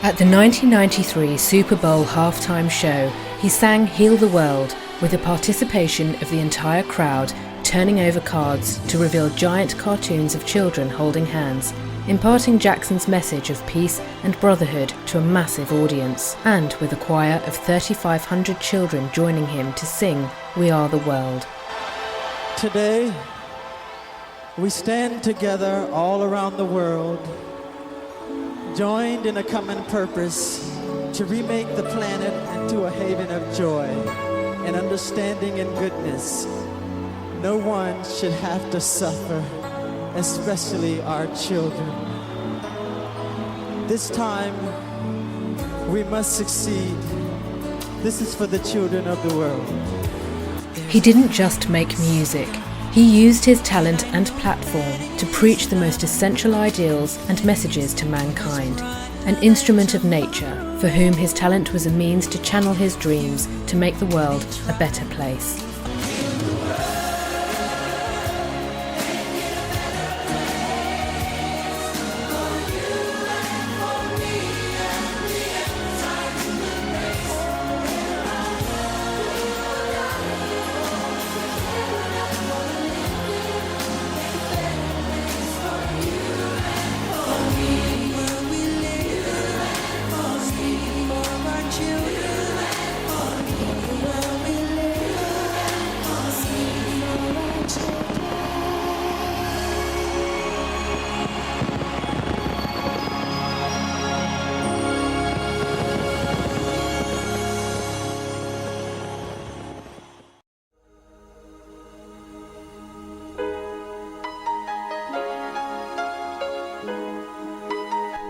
At the 1993 Super Bowl halftime show, he sang Heal the World with the participation of the entire crowd, turning over cards to reveal giant cartoons of children holding hands, imparting Jackson's message of peace and brotherhood to a massive audience, and with a choir of 3,500 children joining him to sing We Are the World. Today, we stand together all around the world, joined in a common purpose to remake the planet into a haven of joy and understanding and goodness. No one should have to suffer, especially our children. This time, we must succeed. This is for the children of the world. He didn't just make music. He used his talent and platform to preach the most essential ideals and messages to mankind. An instrument of nature, for whom his talent was a means to channel his dreams to make the world a better place.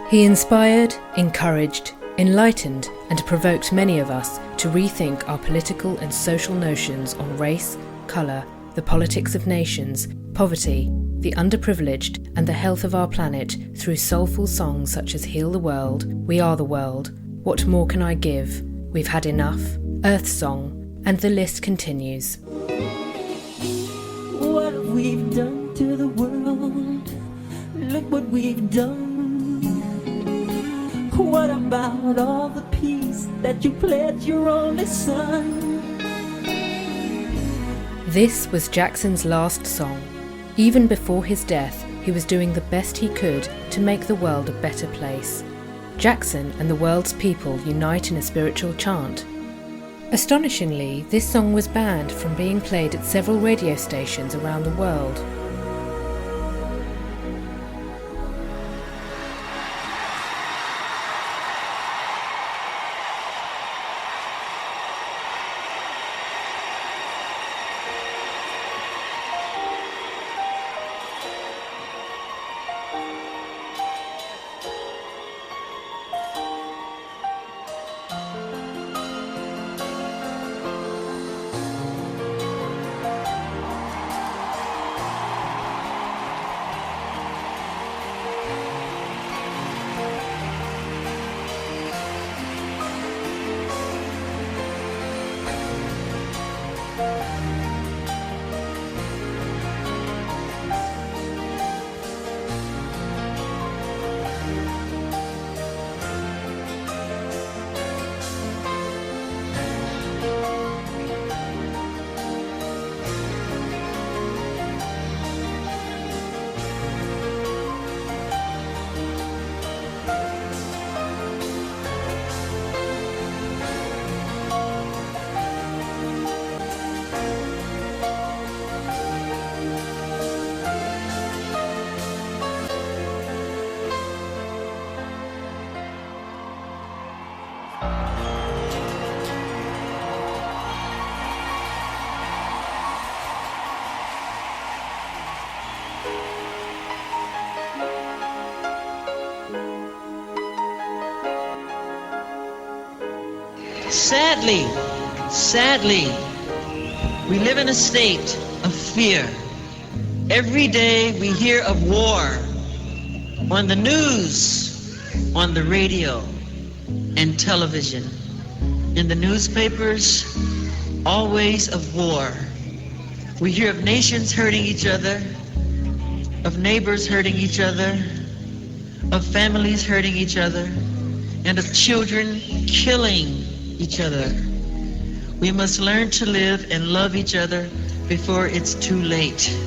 He inspired, encouraged, enlightened, and provoked many of us to rethink our political and social notions on race, colour, the politics of nations, poverty, the underprivileged, and the health of our planet through soulful songs such as Heal the World, We Are the World, What More Can I Give, We've Had Enough, Earth Song, and the list continues. What we've done to the world, look what we've done. What about all the peace that you pledged your only son? This was Jackson's last song. Even before his death, he was doing the best he could to make the world a better place. Jackson and the world's people unite in a spiritual chant. Astonishingly, this song was banned from being played at several radio stations around the world. Sadly, we live in a state of fear. Every day we hear of war on the news, on the radio, and television. In the newspapers, always of war. We hear of nations hurting each other, of neighbors hurting each other, of families hurting each other, and of children killing each other. We must learn to live and love each other before it's too late.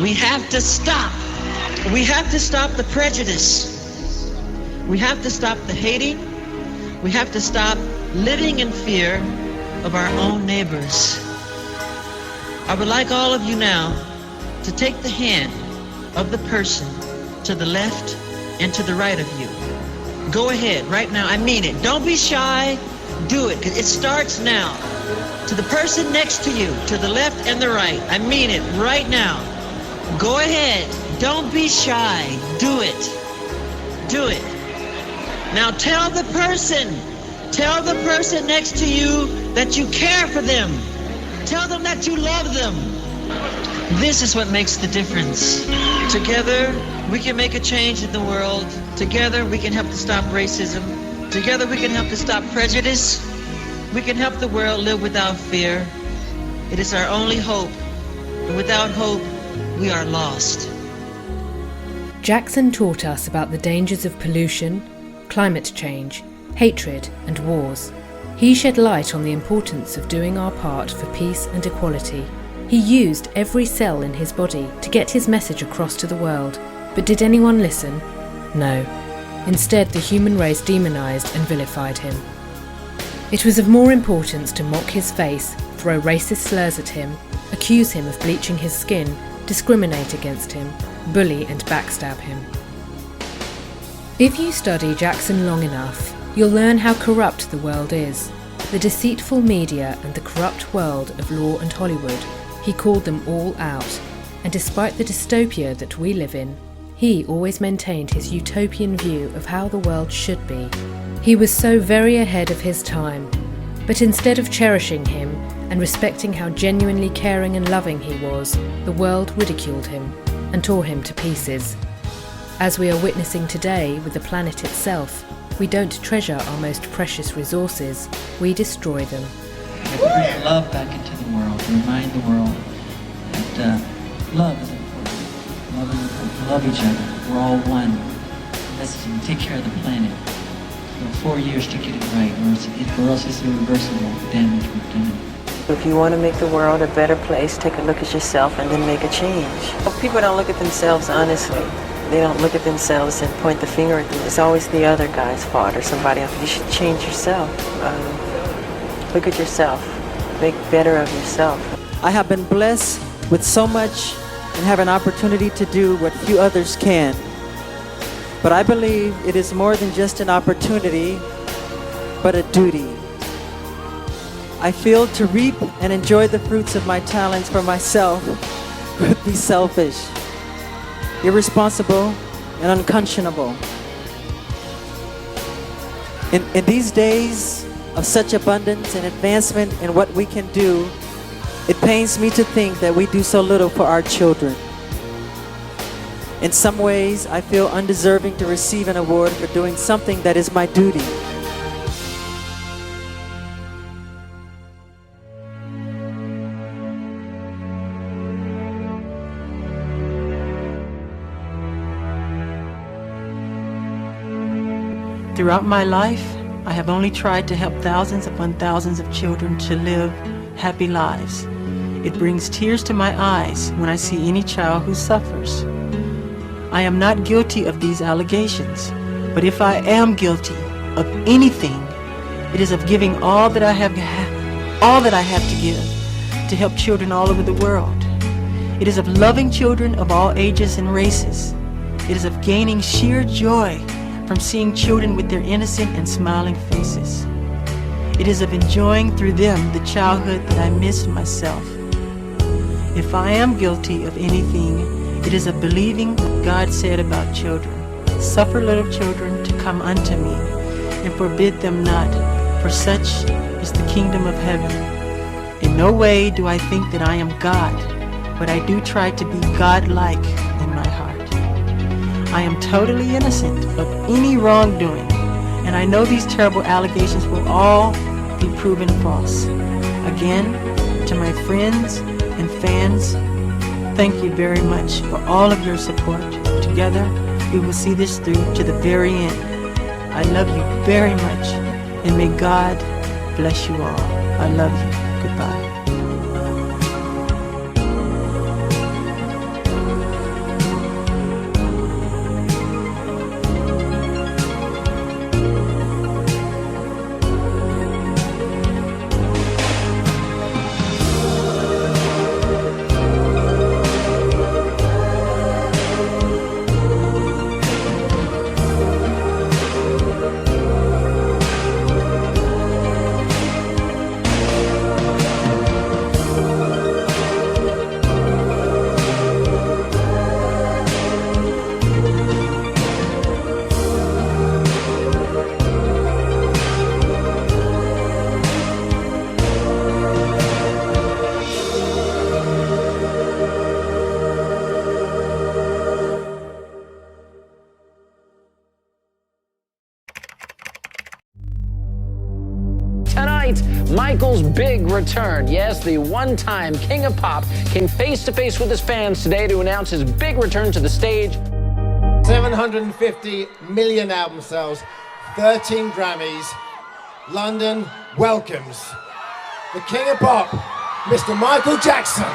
We have to stop. We have to stop the prejudice. We have to stop the hating. We have to stop living in fear of our own neighbors. I would like all of you now to take the hand of the person to the left and to the right of you. Go ahead, right now. I mean it. Don't be shy. Do it, because it starts now. To the person next to you, to the left and the right. I mean it, right now. Go ahead. Don't be shy. Do it. Do it. Now tell the person next to you that you care for them. Tell them that you love them. This is what makes the difference. Together, we can make a change in the world. Together, we can help to stop racism. Together, we can help to stop prejudice. We can help the world live without fear. It is our only hope. And without hope, we are lost. Jackson taught us about the dangers of pollution, climate change, hatred, and wars. He shed light on the importance of doing our part for peace and equality. He used every cell in his body to get his message across to the world. But did anyone listen? No. Instead, the human race demonized and vilified him. It was of more importance to mock his face, throw racist slurs at him, accuse him of bleaching his skin, discriminate against him, bully and backstab him. If you study Jackson long enough, you'll learn how corrupt the world is. The deceitful media and the corrupt world of law and Hollywood. He called them all out, and despite the dystopia that we live in, he always maintained his utopian view of how the world should be. He was so very ahead of his time, but instead of cherishing him and respecting how genuinely caring and loving he was, the world ridiculed him and tore him to pieces. As we are witnessing today with the planet itself, we don't treasure our most precious resources, we destroy them. We bring love back into the world, remind the world that love is important. Love is important. Love each other. We're all one. Let's take care of the planet. 4 years to get it right, or else it's irreversible damage we've done. If you want to make the world a better place, take a look at yourself and then make a change. People don't look at themselves honestly. They don't look at themselves and point the finger at them. It's always the other guy's fault or somebody else. You should change yourself. Look at yourself. Make better of yourself. I have been blessed with so much and have an opportunity to do what few others can. But I believe it is more than just an opportunity, but a duty. I feel to reap and enjoy the fruits of my talents for myself would be selfish, irresponsible, and unconscionable. In these days of such abundance and advancement in what we can do, it pains me to think that we do so little for our children. In some ways, I feel undeserving to receive an award for doing something that is my duty. Throughout my life, I have only tried to help thousands upon thousands of children to live happy lives. It brings tears to my eyes when I see any child who suffers. I am not guilty of these allegations, but if I am guilty of anything, it is of giving all that I have to give to help children all over the world. It is of loving children of all ages and races. It is of gaining sheer joy from seeing children with their innocent and smiling faces. It is of enjoying through them the childhood that I missed myself. If I am guilty of anything, it is of believing what God said about children. Suffer little children to come unto me, and forbid them not, for such is the kingdom of heaven. In no way do I think that I am God, but I do try to be God-like in my heart. I am totally innocent of any wrongdoing, and I know these terrible allegations will all be proven false. Again, to my friends and fans, thank you very much for all of your support. Together, we will see this through to the very end. I love you very much, and may God bless you all. I love you. Goodbye. tonight, Michael's big return. Yes, the one-time king of pop came face-to-face with his fans today to announce his big return to the stage. 750 million album sales, 13 Grammys. London welcomes the king of pop, Mr. Michael Jackson.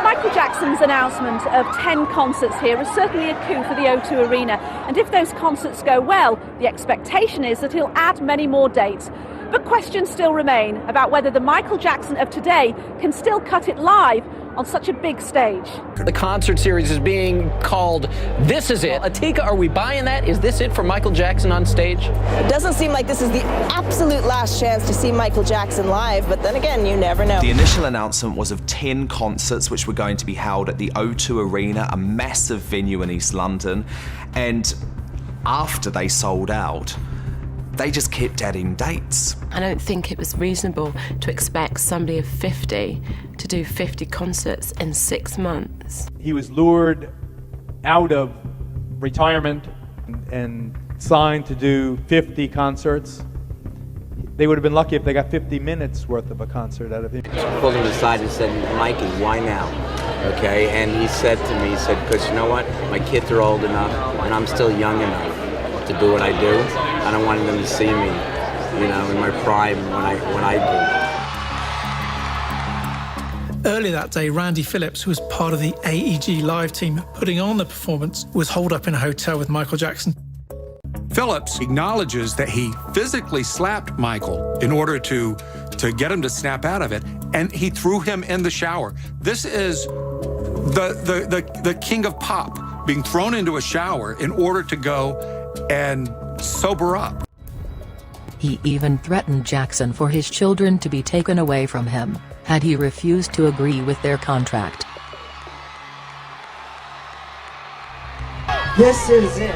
Michael Jackson's announcement of 10 concerts here is certainly a coup for the O2 Arena, and if those concerts go well, the expectation is that he'll add many more dates. But questions still remain about whether the Michael Jackson of today can still cut it live on such a big stage. The concert series is being called This Is It. Atika, are we buying that? Is this it for Michael Jackson on stage? It doesn't seem like this is the absolute last chance to see Michael Jackson live, but then again, you never know. The initial announcement was of 10 concerts which were going to be held at the O2 Arena, a massive venue in East London, and after they sold out, they just kept adding dates. I don't think it was reasonable to expect somebody of 50 to do 50 concerts in 6 months. He was lured out of retirement and signed to do 50 concerts. They would have been lucky if they got 50 minutes worth of a concert out of him. I pulled him aside and said, Mikey, why now? Okay, and he said to me, because you know what? My kids are old enough and I'm still young enough to do what I do. I don't want them to see me, you know, in my prime when I do. Earlier that day, Randy Phillips, who was part of the AEG Live team putting on the performance, was holed up in a hotel with Michael Jackson. Phillips acknowledges that he physically slapped Michael in order to get him to snap out of it, and he threw him in the shower. This is the king of pop being thrown into a shower in order to go and sober up. He even threatened Jackson for his children to be taken away from him, had he refused to agree with their contract. This is it.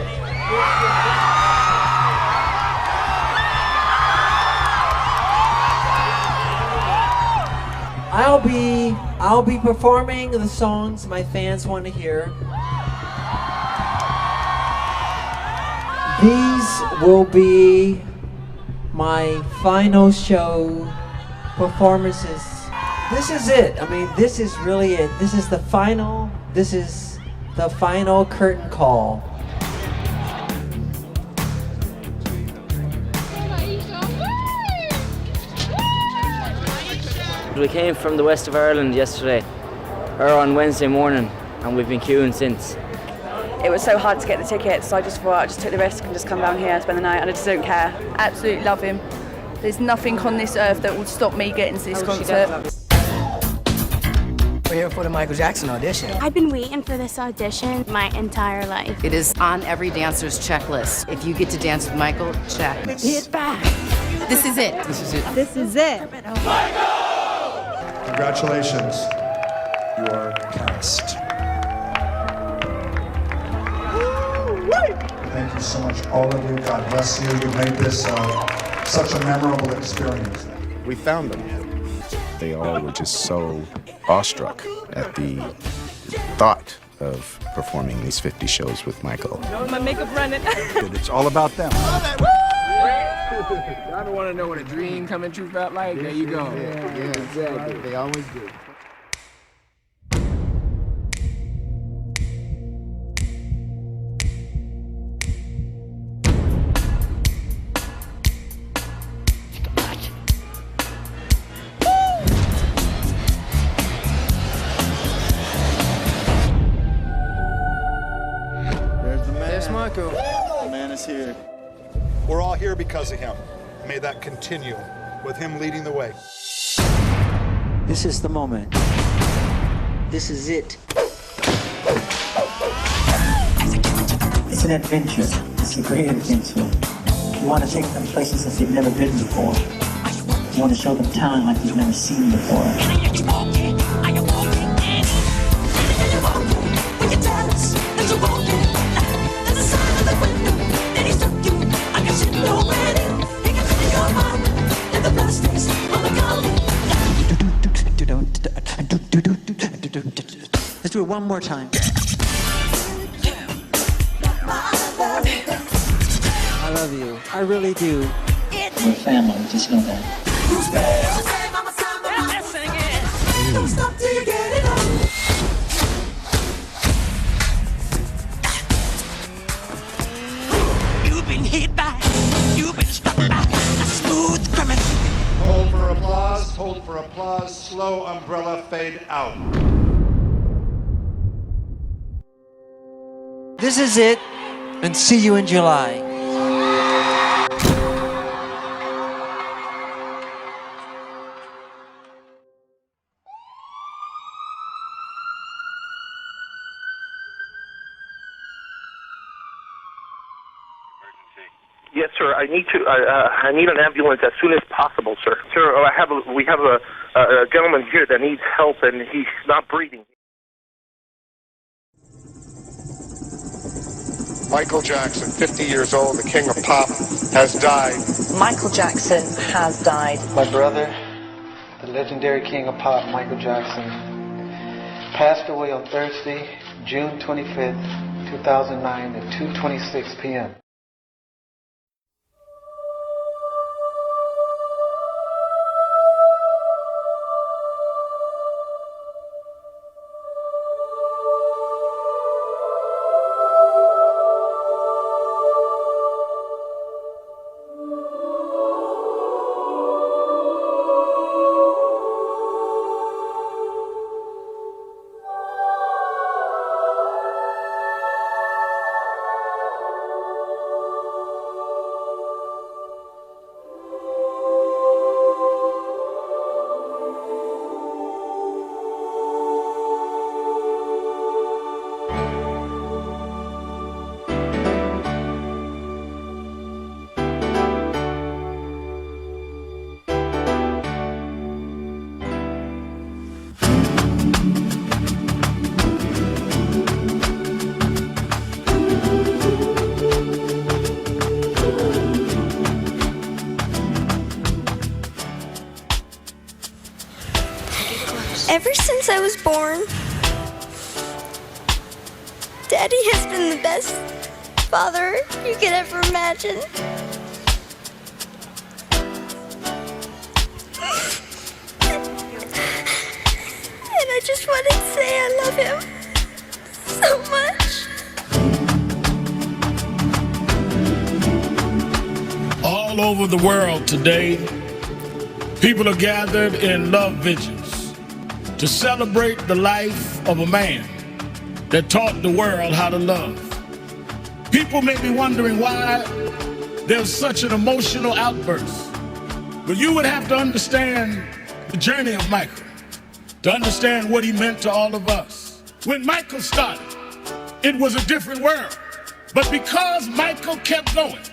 I'll be performing the songs my fans want to hear. These will be my final show performances. This is it. I mean, this is really it. This is the final curtain call. We came from the west of Ireland yesterday, or on Wednesday morning, and we've been queuing since. It was so hard to get the tickets, so I just thought I just took the risk and just come down here and spend the night, and I just don't care. Absolutely love him. There's nothing on this earth that will stop me getting to this concert. We're here for the Michael Jackson audition. I've been waiting for this audition my entire life. It is on every dancer's checklist. If you get to dance with Michael, check. Hit back. This is it. This is it. This is it. Congratulations, you are cast. Thank you so much, all of you. God bless you. You made this such a memorable experience. We found them. They all were just so awestruck at the thought of performing these 50 shows with Michael. My makeup running. It's all about them. Y'all ever want to know what a dream coming true felt like? There you go. Yeah, exactly. They always do. There's Michael. The man is here. We're all here because of him. May that continue with him leading the way. This is the moment. This is it. It's an adventure. It's a great adventure. You want to take them places that they've never been before. You want to show them talent like you've never seen before. Let's do it one more time. I love you. I really do. We're family, just know that. You've been hit by, you've been struck by a smooth criminal. Hold for applause, slow umbrella fade out. This is it, and see you in July. Yes, sir. I need an ambulance as soon as possible, sir. Sir, we have a gentleman here that needs help, and he's not breathing. Michael Jackson, 50 years old, the king of pop, has died. Michael Jackson has died. My brother, the legendary king of pop, Michael Jackson, passed away on Thursday, June 25th, 2009 at 2:26 p.m. Ever since I was born, Daddy has been the best father you could ever imagine. And I just wanted to say I love him so much. All over the world today, people are gathered in love vigils to celebrate the life of a man that taught the world how to love. People may be wondering why there's such an emotional outburst, but you would have to understand the journey of Michael to understand what he meant to all of us. When Michael started, it was a different world, but because Michael kept going,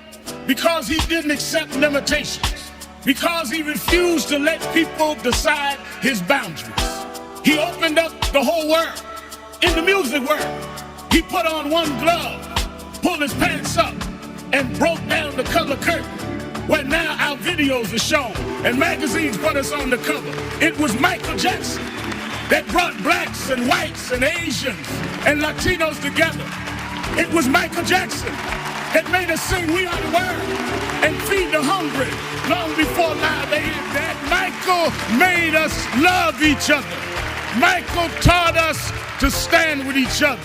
because he didn't accept limitations, because he refused to let people decide his boundaries, he opened up the whole world. In the music world, he put on one glove, pulled his pants up, and broke down the color curtain, where now our videos are shown, and magazines put us on the cover. It was Michael Jackson that brought blacks and whites and Asians and Latinos together. It was Michael Jackson that made us sing We Are the World and feed the hungry long before Live Aid. That Michael made us love each other. Michael taught us to stand with each other.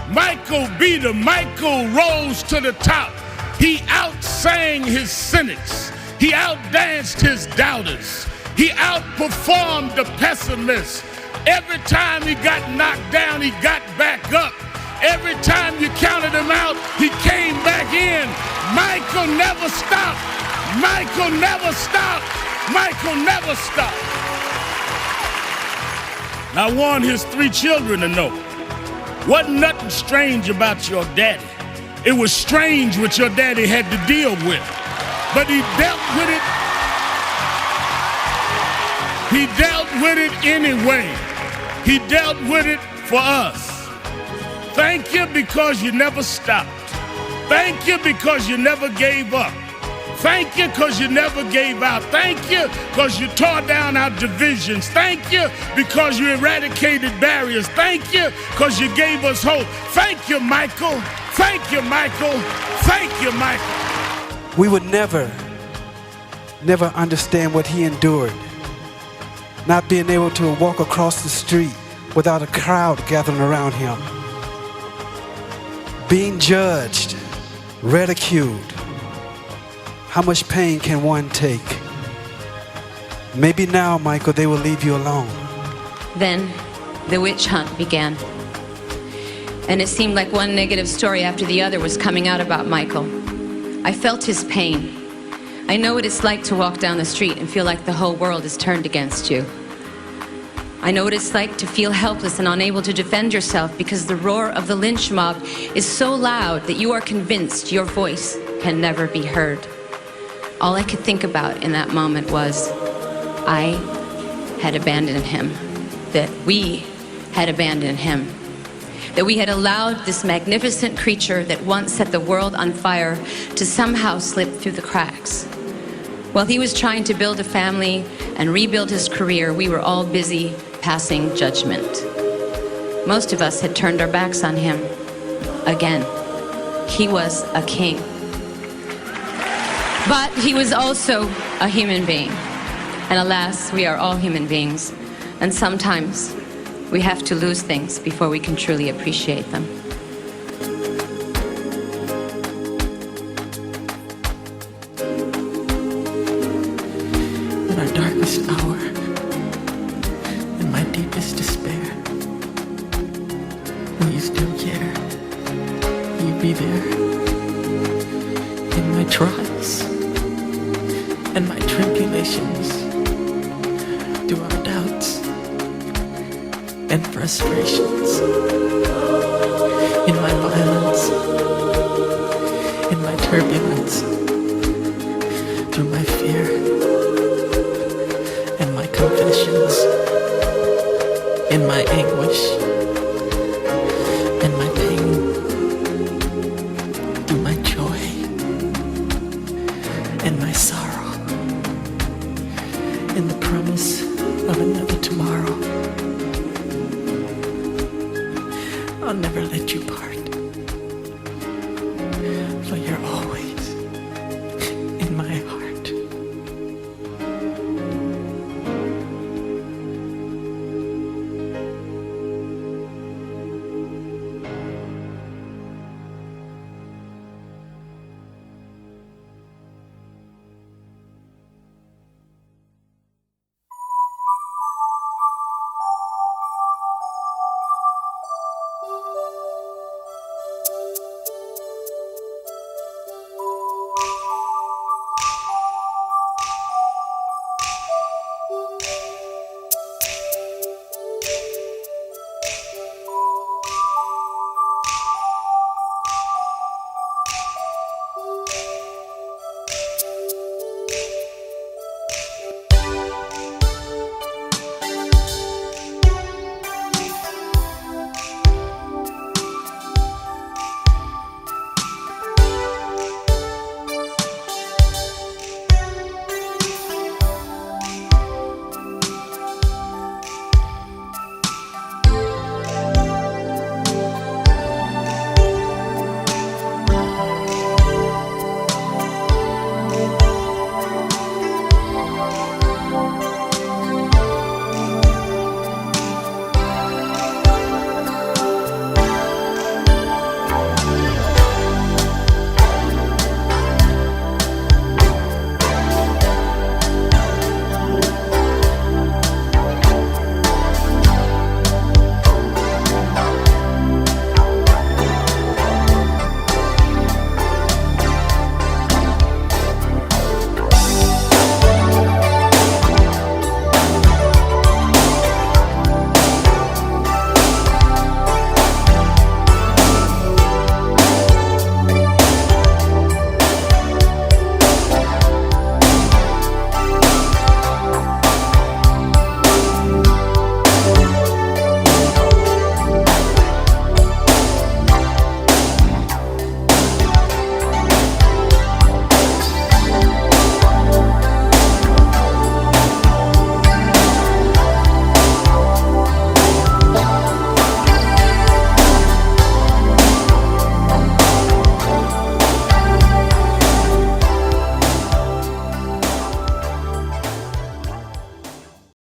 Michael beat him. Michael rose to the top. He outsang his cynics. He outdanced his doubters. He outperformed the pessimists. Every time he got knocked down, he got back up. Every time you counted him out, he came back in. Michael never stopped. Michael never stopped. Michael never stopped. I want his 3 children to know, wasn't nothing strange about your daddy. It was strange what your daddy had to deal with. But he dealt with it. He dealt with it anyway. He dealt with it for us. Thank you because you never stopped. Thank you because you never gave up. Thank you because you never gave out. Thank you because you tore down our divisions. Thank you because you eradicated barriers. Thank you because you gave us hope. Thank you, Michael. Thank you, Michael. Thank you, Michael. We would never never understand what he endured. Not being able to walk across the street without a crowd gathering around him. Being judged, ridiculed. How much pain can one take? Maybe now, Michael, they will leave you alone. Then the witch hunt began. And it seemed like one negative story after the other was coming out about Michael. I felt his pain. I know what it's like to walk down the street and feel like the whole world is turned against you. I know what it's like to feel helpless and unable to defend yourself because the roar of the lynch mob is so loud that you are convinced your voice can never be heard. All I could think about in that moment was I had abandoned him, that we had abandoned him, that we had allowed this magnificent creature that once set the world on fire to somehow slip through the cracks. While he was trying to build a family and rebuild his career, we were all busy passing judgment. Most of us had turned our backs on him. Again, he was a king. But he was also a human being. And alas, we are all human beings. And sometimes we have to lose things before we can truly appreciate them. In our darkest hour, in my deepest despair, will you still care? Will you be there? In my trials and my tribulations, through our doubts and frustrations, in my violence, in my turbulence, through my fear and my confessions, in my anguish and my pain, through my joy and my sorrow, in the promise of another tomorrow. I'll never let you part.